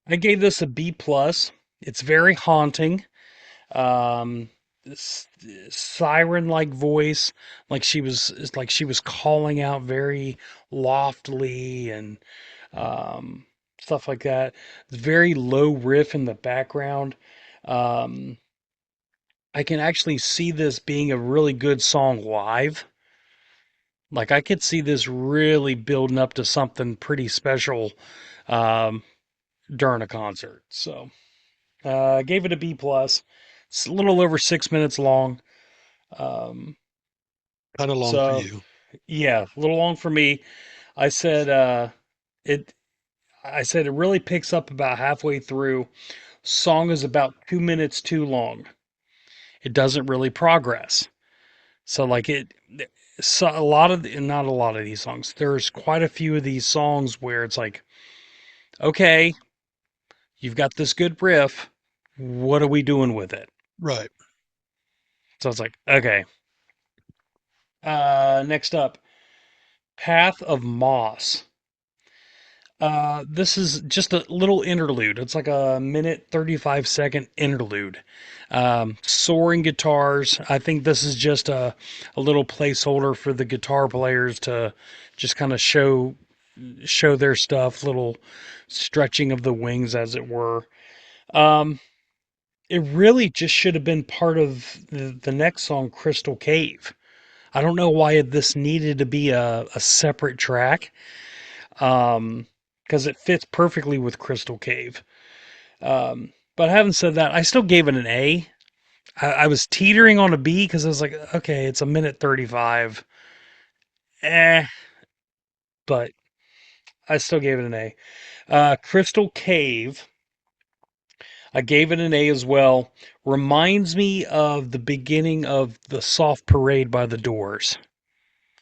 I gave this a B plus. It's very haunting. Um, Siren like voice, like she was calling out very loftily and um, stuff like that. Very low riff in the background. Um, I can actually see this being a really good song live. Like I could see this really building up to something pretty special um, during a concert. So I gave it a B plus. It's a little over 6 minutes long. Um, Kind of long for so you. yeah, a little long for me. I said it. I said it really picks up about halfway through. Song is about 2 minutes too long. It doesn't really progress. So like it. So a lot of not a lot of these songs. There's quite a few of these songs where it's like, okay, you've got this good riff. What are we doing with it? Right. So it's like, okay. Next up, Path of Moss. This is just a little interlude. It's like a minute 35-second interlude. Soaring guitars. I think this is just a little placeholder for the guitar players to just kind of show their stuff, little stretching of the wings, as it were. Um, it really just should have been part of the next song, Crystal Cave. I don't know why this needed to be a separate track, because it fits perfectly with Crystal Cave. But having said that, I still gave it an A. I was teetering on a B because I was like, okay, it's a minute 35. Eh, but I still gave it an A. Crystal Cave, I gave it an A as well. Reminds me of the beginning of the Soft Parade by the Doors.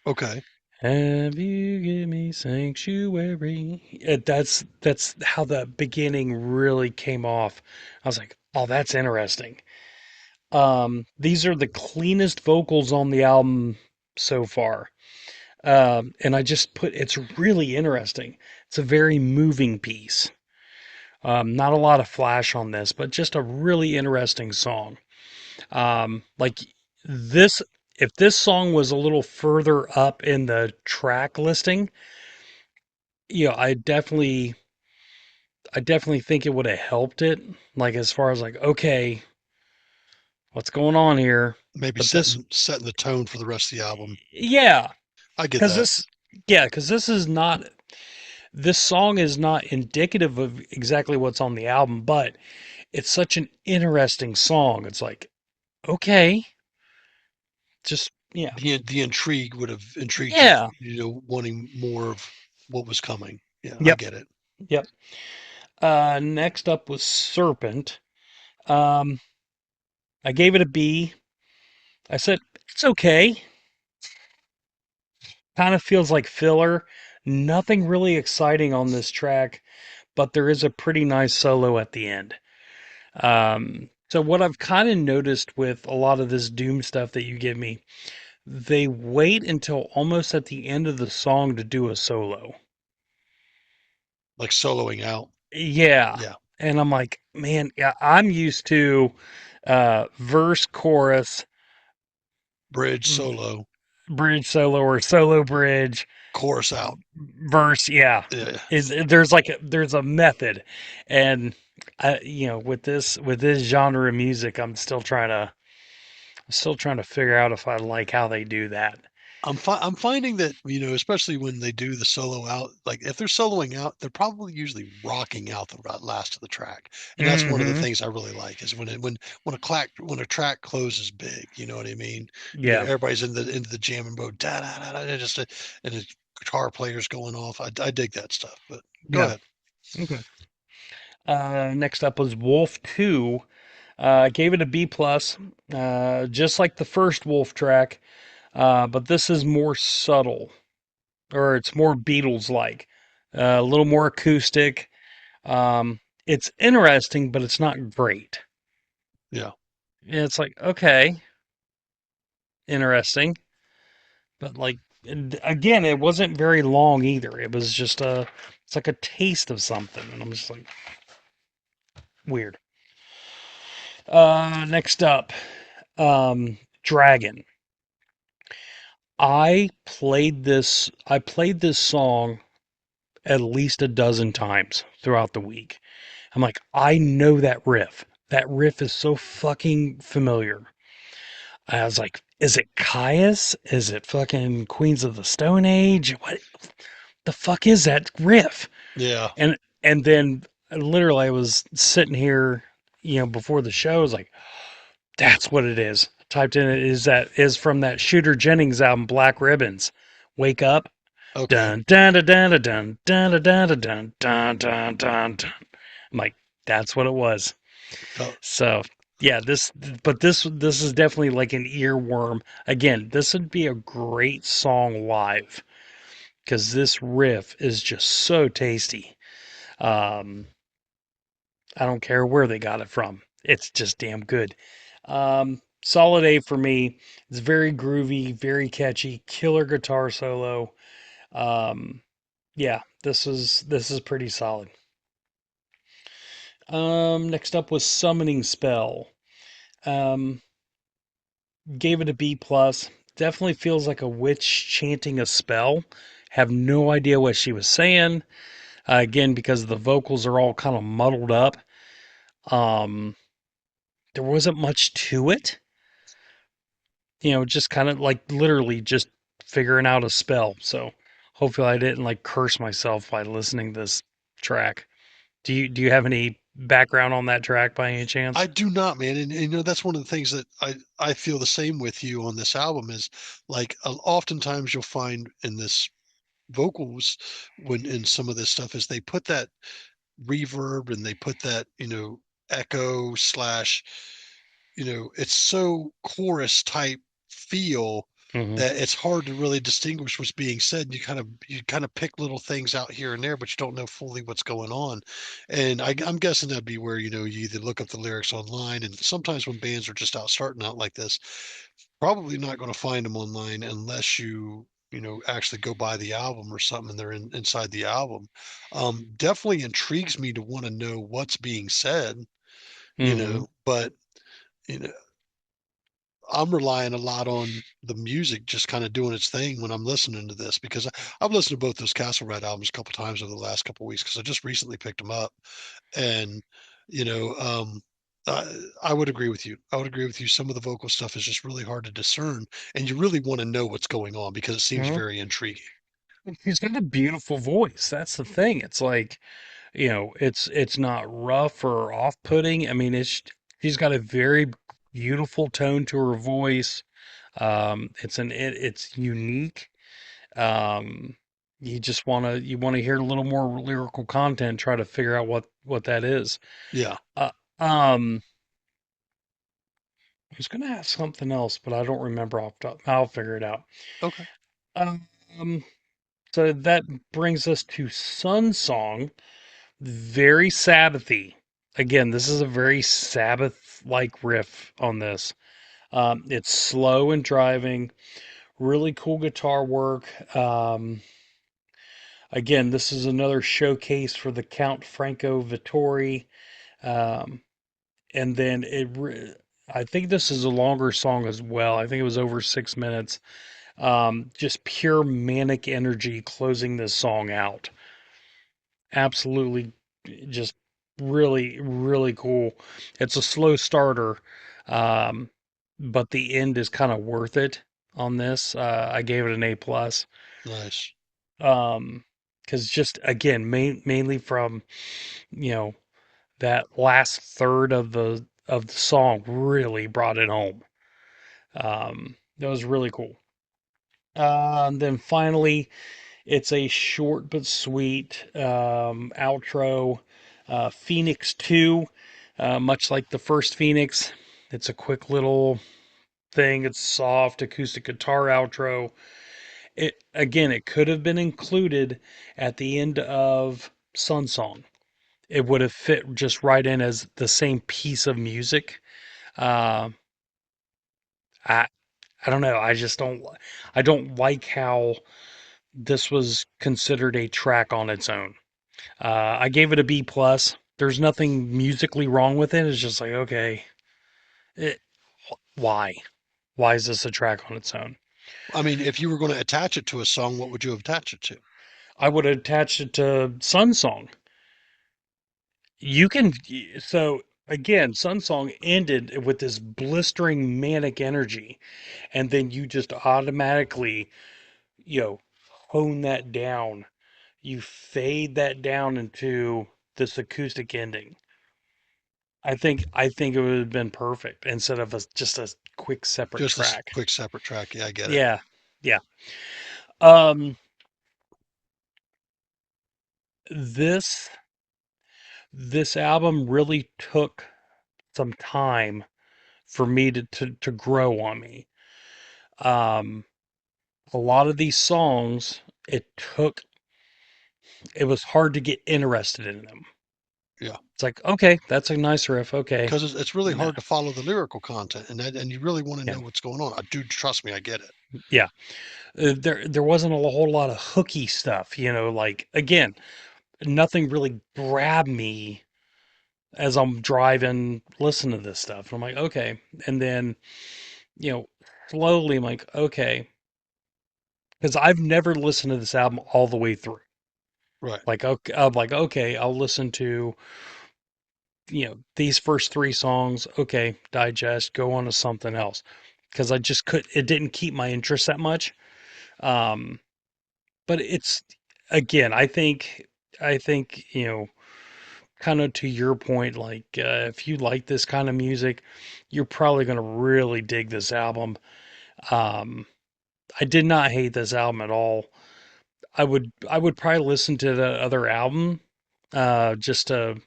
Okay. Have you give me sanctuary? That's how the beginning really came off. I was like, oh, that's interesting. These are the cleanest vocals on the album so far. And I just put it's really interesting. It's a very moving piece. Not a lot of flash on this, but just a really interesting song. Like this, if this song was a little further up in the track listing, I definitely think it would have helped it. Like as far as like, okay, what's going on here? Maybe But this, setting the tone for the rest of the album. yeah, I get because that. this, yeah, because this song is not indicative of exactly what's on the album, but it's such an interesting song. It's like, okay, just, yeah, The intrigue would have intrigued you, yeah, wanting more of what was coming. Yeah, I yep, get it. yep. Next up was Serpent. Um, I gave it a B. I said, it's okay. Kind of feels like filler. Nothing really exciting on this track, but there is a pretty nice solo at the end. So what I've kind of noticed with a lot of this Doom stuff that you give me, they wait until almost at the end of the song to do a solo. Like soloing out. Yeah. Yeah. And I'm like, man, yeah, I'm used to verse, chorus, Bridge solo, bridge solo or solo bridge, chorus out. verse. Yeah. Yeah. There's a method. And with this genre of music, I'm still trying to figure out if I like how they do that. I'm finding that, especially when they do the solo out, like if they're soloing out, they're probably usually rocking out the last of the track. And that's one of the Mm-hmm. things I really like is when a track closes big, you know what I mean? Yeah. Everybody's into the jamming mode, da da da da, and the guitar players going off. I dig that stuff. But go Yeah. ahead. Okay. Next up was Wolf 2. I gave it a B plus, just like the first Wolf track, but this is more subtle, or it's more Beatles like, a little more acoustic. It's interesting, but it's not great. Yeah. And it's like, okay, interesting, but like again, it wasn't very long either. It was just it's like a taste of something, and I'm just like weird. Next up, Dragon. I played this song at least a dozen times throughout the week. I'm like, I know that riff. That riff is so fucking familiar. I was like, is it Caius? Is it fucking Queens of the Stone Age? What the fuck is that riff? Yeah. And and then literally I was sitting here, before the show, I was like, that's what it is. Typed in it is from that Shooter Jennings album, Black Ribbons. Wake up. Okay. Dun dun dun dun dun dun dun dun dun dun dun dun dun. I'm like, that's what it was. Uh, So yeah, this is definitely like an earworm. Again, this would be a great song live because this riff is just so tasty. Um, I don't care where they got it from. It's just damn good. Solid A for me. It's very groovy, very catchy, killer guitar solo. Um, yeah, this is pretty solid. Next up was Summoning Spell. Um, Gave it a B plus. Definitely feels like a witch chanting a spell. Have no idea what she was saying. Again, because the vocals are all kind of muddled up. Um, there wasn't much to it. Just kind of like literally just figuring out a spell. So hopefully I didn't like curse myself by listening to this track. Do you have any background on that track by any I chance? do not, man. And that's one of the things that I feel the same with you on this album is like oftentimes you'll find in this vocals when in some of this stuff is they put that reverb and they put that, echo slash, it's so chorus type feel Hmm. that it's hard to really distinguish what's being said. You kind of pick little things out here and there, but you don't know fully what's going on. And I'm guessing that'd be where, you either look up the lyrics online, and sometimes when bands are just out starting out like this, probably not going to find them online unless you actually go buy the album or something and they're inside the album. Definitely intrigues me to want to know what's being said, Hmm. but you know I'm relying a lot on the music just kind of doing its thing when I'm listening to this, because I've listened to both those Castle Red albums a couple times over the last couple weeks because I just recently picked them up. And you know I would agree with you. I would agree with you. Some of the vocal stuff is just really hard to discern, and you really want to know what's going on because it seems Hmm. very intriguing. He's got a beautiful voice. That's the thing. It's like, it's not rough or off-putting. I mean, she's got a very beautiful tone to her voice. It's unique. Um, you want to hear a little more lyrical content, try to figure out what that is. Yeah. Uh, um, I was gonna ask something else, but I don't remember off top. I'll figure it out. Okay. Um, so that brings us to Sun Song. Very Sabbathy. Again, this is a very Sabbath-like riff on this. It's slow and driving, really cool guitar work. Again, this is another showcase for the Count Franco Vittori. Um, and then I think this is a longer song as well. I think it was over 6 minutes. Just pure manic energy closing this song out. Absolutely, just really, really cool. It's a slow starter, um, but the end is kind of worth it on this. I gave it an A plus. Nice. Because just again, mainly from you know that last third of the song really brought it home. That was really cool. And then finally, it's a short but sweet outro. Phoenix 2. much like the first Phoenix. It's a quick little thing. It's soft acoustic guitar outro. It again, it could have been included at the end of Sun Song. It would have fit just right in as the same piece of music. Uh, I I don't know. I don't like how this was considered a track on its own. I gave it a B plus. There's nothing musically wrong with it. It's just like okay, it, why? Why is this a track on its own? I mean, if you were going to attach it to a song, what would you attach it to? I would attach it to Sun Song. You can so again, Sun Song ended with this blistering manic energy, and then you just automatically, you know, hone that down. You fade that down into this acoustic ending. I think it would have been perfect instead of just a quick separate Just a track. quick separate track. Yeah, I get it. Yeah, yeah. Um, this this album really took some time for me to grow on me. Um, a lot of these songs, it was hard to get interested in them. Yeah, It's like, okay, that's a nice riff. Okay. because it's really No. hard to follow the lyrical content, and you really want to Yeah. know what's going on. Dude, trust me, I get it. Yeah. There wasn't a whole lot of hooky stuff, like again, nothing really grabbed me as I'm driving, listening to this stuff. And I'm like, okay. And then, you know, slowly I'm like, okay, because I've never listened to this album all the way through. Right, Like, okay, I'm like, okay, I'll listen to, these first three songs. Okay, digest, go on to something else. Because it didn't keep my interest that much. Um, but it's, again, I think, kind of to your point, like, if you like this kind of music, you're probably going to really dig this album. Um, I did not hate this album at all. I would probably listen to the other album, uh, just to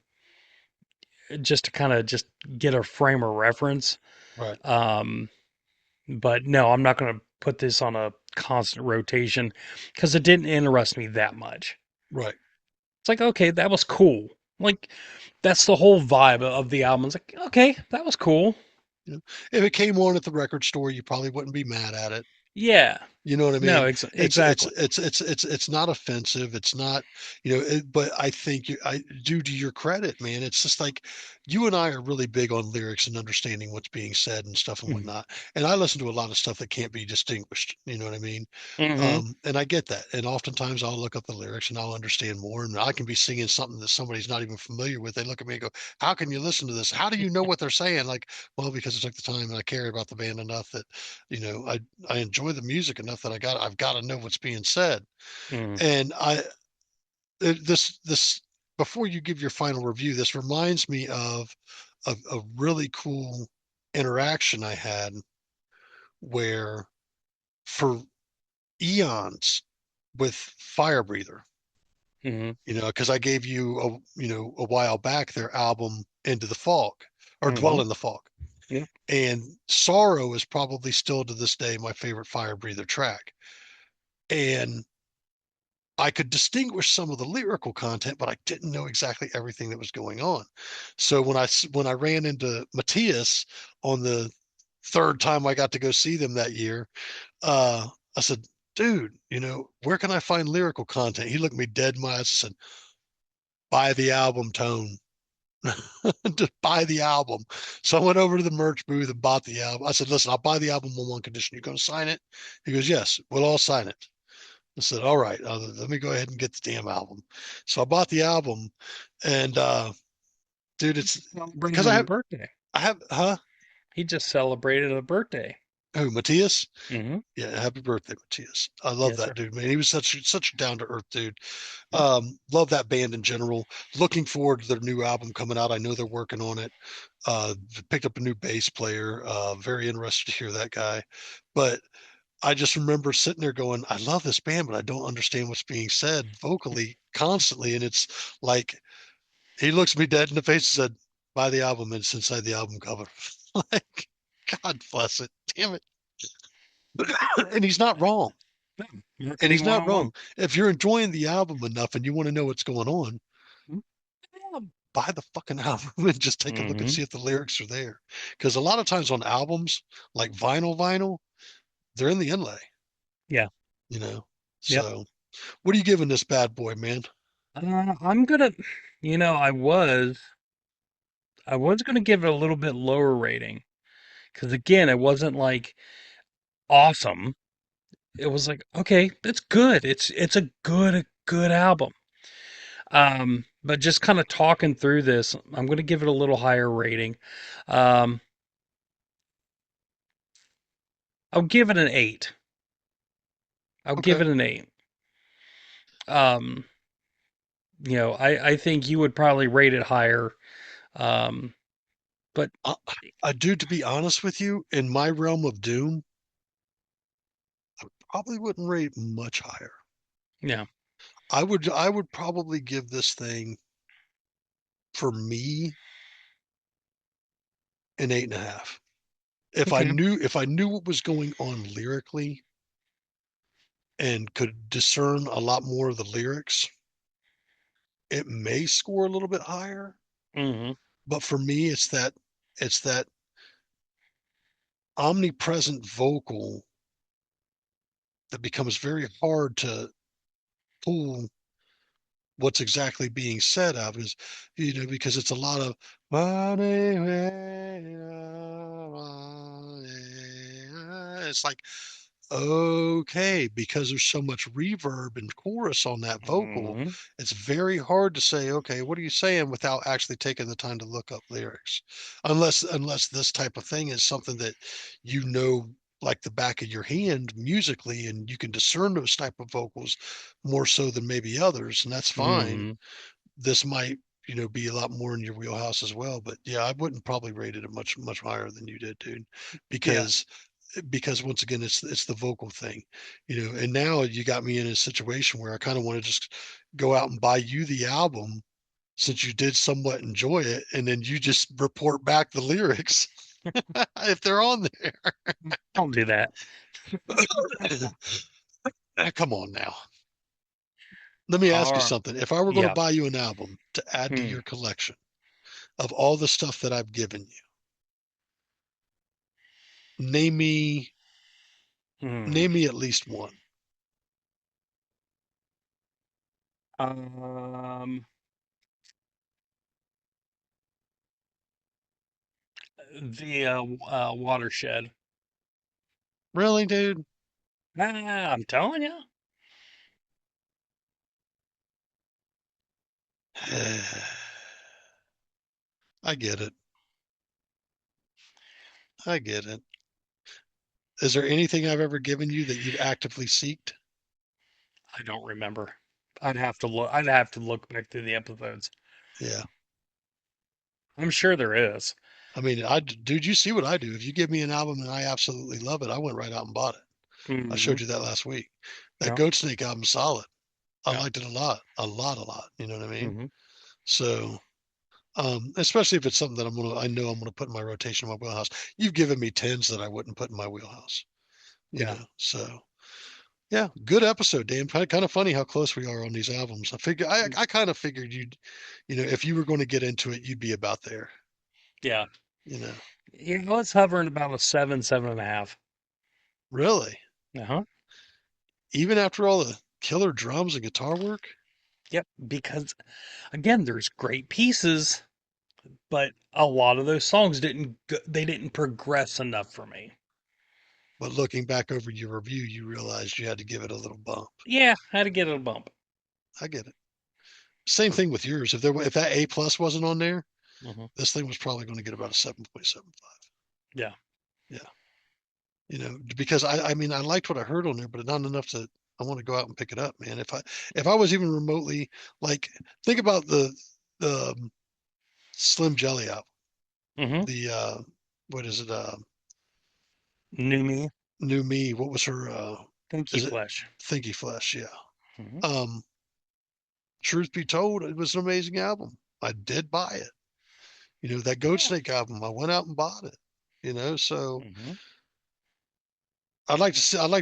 just to kind of just get a frame of reference. right, Um, but no, I'm not going to put this on a constant rotation because it didn't interest me that much. right. It's like, okay, that was cool. Like, that's the whole vibe of the album. It's like, okay, that was cool. You know, if it came on at the record store, you probably wouldn't be mad at it. Yeah. You know what I No, mean? exactly. It's not offensive. It's not, but I think I due to your credit, man, it's just like you and I are really big on lyrics and understanding what's being said and stuff and Mm-hmm. whatnot. And I listen to a lot of stuff that can't be distinguished. You know what I mean? Mm-hmm. And I get that. And oftentimes I'll look up the lyrics and I'll understand more. And I can be singing something that somebody's not even familiar with. They look at me and go, "How can you listen to this? How do you know what they're saying?" Like, well, because I took the time and I cared about the band enough that, I enjoy the music enough that I've got to know what's being said. Mm-hmm. And this before you give your final review, this reminds me of a really cool interaction I had where for eons with Fire Breather, Mm-hmm. because I gave you a while back their album Into the Fog or Mm-hmm. Dwell in the Fog. Yeah. And Sorrow is probably still to this day my favorite Fire Breather track. And I could distinguish some of the lyrical content, but I didn't know exactly everything that was going on. So when I ran into Matthias on the third time I got to go see them that year, I said, "Dude, where can I find lyrical content?" He looked me dead in my eyes and said, "Buy the album, Tone." Just buy the album. So I went over to the merch booth and bought the album. I said, "Listen, I'll buy the album on one condition. You going to sign it?" He goes, "Yes, we'll all sign it." I said, "All right, let me go ahead and get the damn album." So I bought the album, and dude, it's because Celebrated a birthday. huh? He just celebrated a birthday. Who, Matthias? Mm-hmm. Yeah, happy birthday, Matthias. I love Yes, that sir. dude, man. He was such a down to earth dude. Yep. Love that band in general. Looking forward to their new album coming out. I know they're working on it. Picked up a new bass player. Very interested to hear that guy. But I just remember sitting there going, I love this band, but I don't understand what's being said vocally constantly. And it's like he looks me dead in the face and said, buy the album and it's inside the album cover. Like, God bless it. Damn it. And he's not wrong. Yeah, And he's marketing not 101. wrong. If you're enjoying the album enough and you want to know what's going on, buy the fucking album and just take a look and Mm-hmm. see if the lyrics are there. Because a lot of times on albums, like vinyl, they're in the inlay, Yeah. you know. Yep. So what are you giving this bad boy, man? I'm gonna, I was gonna give it a little bit lower rating because again, it wasn't like awesome. It was like, okay, it's good. It's a good album. But just kind of talking through this, I'm gonna give it a little higher rating. Um, I'll give it an 8. I'll give Okay. it an 8. Um, I think you would probably rate it higher. Um, but I, I do, to be honest with you, in my realm of doom, probably wouldn't rate much higher. yeah, I would probably give this thing, for me, an 8.5. okay. If I knew what was going on lyrically and could discern a lot more of the lyrics, it may score a little bit higher. Hmm. But for me, it's that omnipresent vocal that becomes very hard to pull what's exactly being said of, is, because it's a lot of it's like, okay, because there's so much reverb and chorus on that vocal, Hmm. it's very hard to say, okay, what are you saying, without actually taking the time to look up lyrics. Unless this type of thing is something that, you know, like the back of your hand musically, and you can discern those type of vocals more so than maybe others, and that's fine. Hmm. This might, be a lot more in your wheelhouse as well. But yeah, I wouldn't probably rate it a much higher than you did, dude, Yeah. because once again, it's the vocal thing, and now you got me in a situation where I kind of want to just go out and buy you the album, since you did somewhat enjoy it, and then you just report back the lyrics if they're on there. Don't do that. Come on now. Let me ask you Or something. If I were going to yeah. buy you an album to add to Hmm. your collection of all the stuff that I've given you, name me Hmm. name me at least one. Um, the watershed. Really, dude? I'm telling you. I get it. I get it. Is there anything I've ever given you that you've actively seeked? I don't remember. I'd have to look. I'd have to look back through the episodes. Yeah. I'm sure there is. I mean, dude, you see what I do. If you give me an album and I absolutely love it, I went right out and bought it. I Hmm. showed you that last week. That Yeah. Goat Snake album's solid. I Yeah. liked it a lot, a lot, a lot. You know what I mean? Hmm. So, especially if it's something that I know I'm gonna put in my rotation, in my wheelhouse. You've given me tens that I wouldn't put in my wheelhouse. Yeah. So yeah, good episode, Dan. Kind of funny how close we are on these albums. I kind of figured if you were going to get into it, you'd be about there. Yeah. You know, It's hovering about a 7, 7.5. really, Uh-huh. even after all the killer drums and guitar work. Yep. Because again, there's great pieces, but a lot of those songs they didn't progress enough for me. But looking back over your review, you realized you had to give it a little bump. Yeah, I had to get it a bump. I get it. Same thing with yours. If that A+ wasn't on there, Hmm. this thing was probably going to get about a 7.75. Yeah. Yeah, because I mean, I liked what I heard on there, but not enough to I want to go out and pick it up, man. If I was even remotely, like, think about the Slim Jelly album, Hmm. the what is it, New me, New Me, what was her, thank you, is it Flesh. Thinky Flesh? Yeah. Hmm. um Truth be told, it was an amazing album. I did buy it, That Goat Snake album, I went out and bought it. So Hmm. I'd like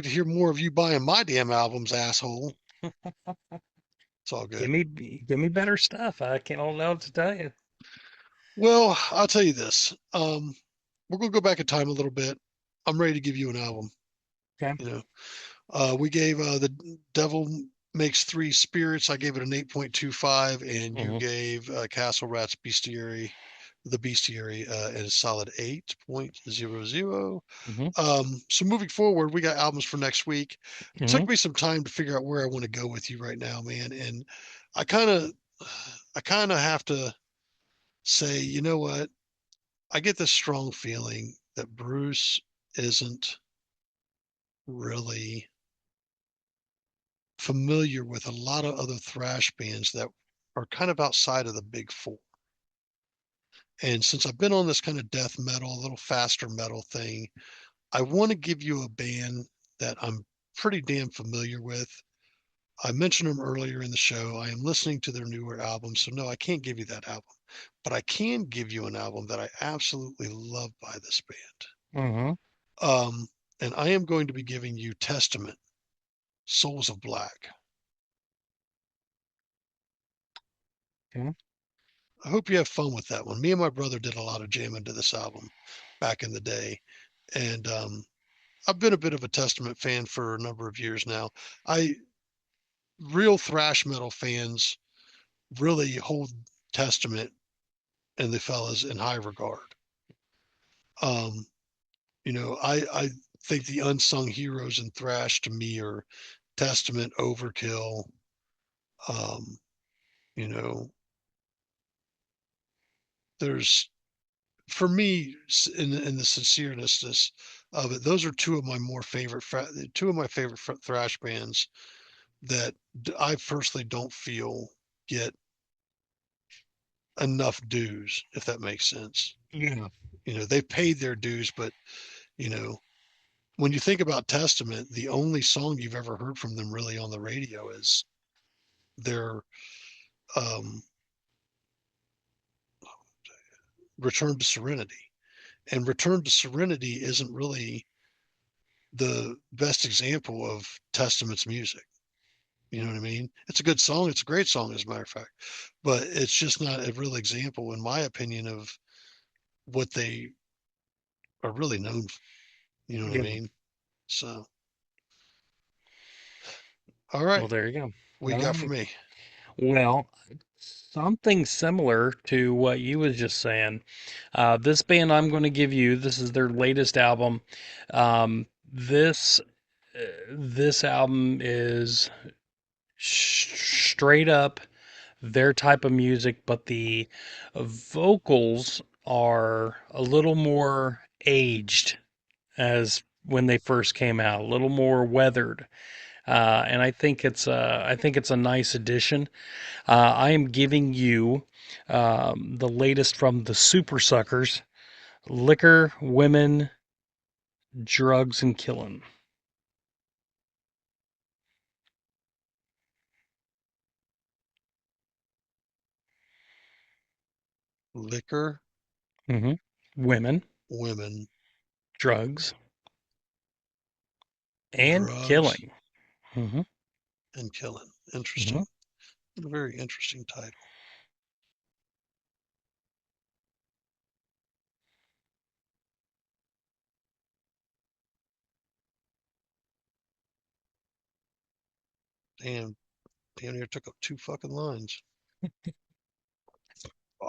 to hear more of you buying my damn albums, asshole. It's all good. Give me better stuff. I don't know what to tell you. Well, I'll tell you this. We're gonna go back in time a little bit. I'm ready to give you an album. Okay. You know, we gave the Devil Makes Three Spirits. I gave it an 8.25, and you Hmm. gave Castle Rats Bestiary, the Bestiary, a solid 8.00. Hmm. So moving forward, we got albums for next week. It Hmm. took me some time to figure out where I want to go with you right now, man. And I kind of, I kind of have to say, you know what? I get this strong feeling that Bruce isn't really familiar with a lot of other thrash bands that are kind of outside of the big four. And since I've been on this kind of death metal, a little faster metal thing, I want to give you a band that I'm pretty damn familiar with. I mentioned them earlier in the show. I am listening to their newer album, so no, I can't give you that album, but I can give you an album that I absolutely love by this band. Hmm. And I am going to be giving you Testament, Souls of Black. Okay. I hope you have fun with that one. Me and my brother did a lot of jamming to this album back in the day, and I've been a bit of a Testament fan for a number of years now. I Real thrash metal fans really hold Testament and the fellas in high regard. Um, I think the unsung heroes in thrash to me are Testament, Overkill. Um, you know, there's for me in the sincereness of it, those are two of my favorite thrash bands that I personally don't feel get enough dues, if that makes sense. Yeah. They paid their dues, but you know, when you think about Testament, the only song you've ever heard from them really on the radio is their um, Return to Serenity. And Return to Serenity isn't really the best example of Testament's music. You know what I mean? It's a good song. It's a great song, as a matter of fact, but it's just not a real example, in my opinion, of what they are really known for. You know what I Yeah. mean? So, all right. Well, there you go. What you All got for right. me? Well, something similar to what you was just saying. This band I'm going to give you, this is their latest album. This album is straight up their type of music, but the vocals are a little more aged as when they first came out, a little more weathered. And I think it's a nice addition. I am giving you the latest from the Super Suckers: Liquor, Women, Drugs, and Killing. Liquor, Hmm. Women, women, drugs, and drugs, killing. Hmm. and killing. Hmm. Interesting. A very interesting title. Damn, damn near took up two fucking lines.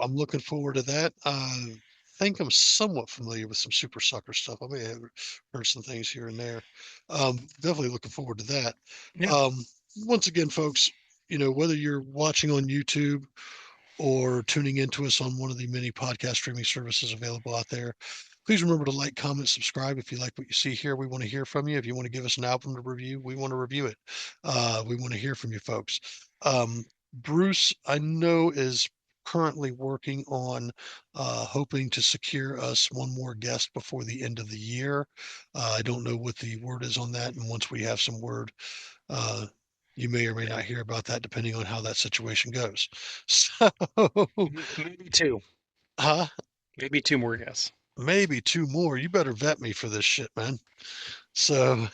I'm looking forward to that. I think I'm somewhat familiar with some Super Sucker stuff. I may have heard some things here and there. Definitely looking forward to that. Yeah. Um, Once again, folks, whether you're watching on YouTube or tuning into us on one of the many podcast streaming services available out there, please remember to like, comment, subscribe if you like what you see here. We want to hear from you. If you want to give us an album to review, we want to review it. We want to hear from you folks. Bruce, I know, is currently working on hoping to secure us one more guest before the end of the year. I don't know what the word is on that. And once we have some word, uh, you may or may not hear about that depending on how that situation goes. So, Maybe two. Huh? Maybe two more guests. Maybe two more. You better vet me for this shit, man. So,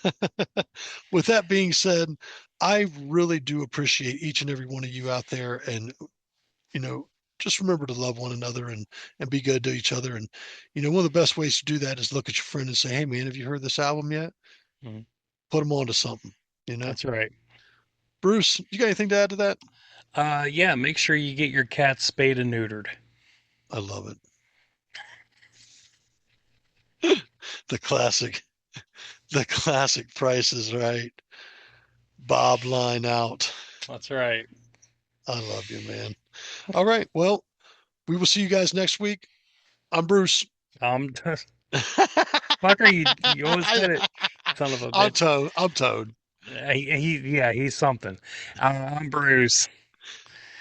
with that being said, I really do appreciate each and every one of you out there. And, you know, just remember to love one another and be good to each other. And, one of the best ways to do that is look at your friend and say, hey, man, have you heard this album yet? Mhm. Put them on to something, you know? That's right. Bruce, you got anything to add to that? Yeah, make sure you get your cat spayed and neutered. I love it. The classic, the classic Price is Right. Bob line out. That's right. I love you, man. All right. Well, we will see you guys next week. I'm Bruce. Fucker, you always said it, son of a I'm bitch. Toad. I'm Toad. Yeah, he's something. I'm Bruce.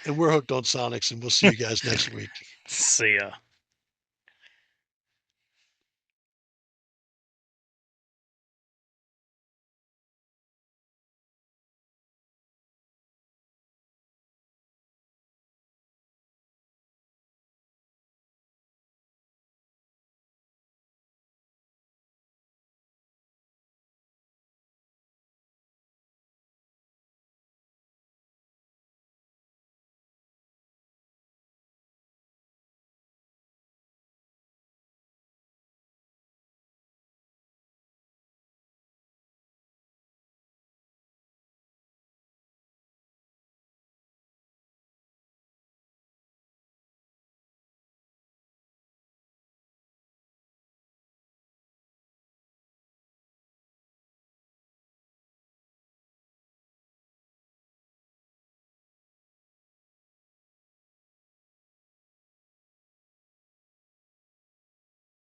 And we're hooked on Sonics, and we'll see you guys next week. See ya.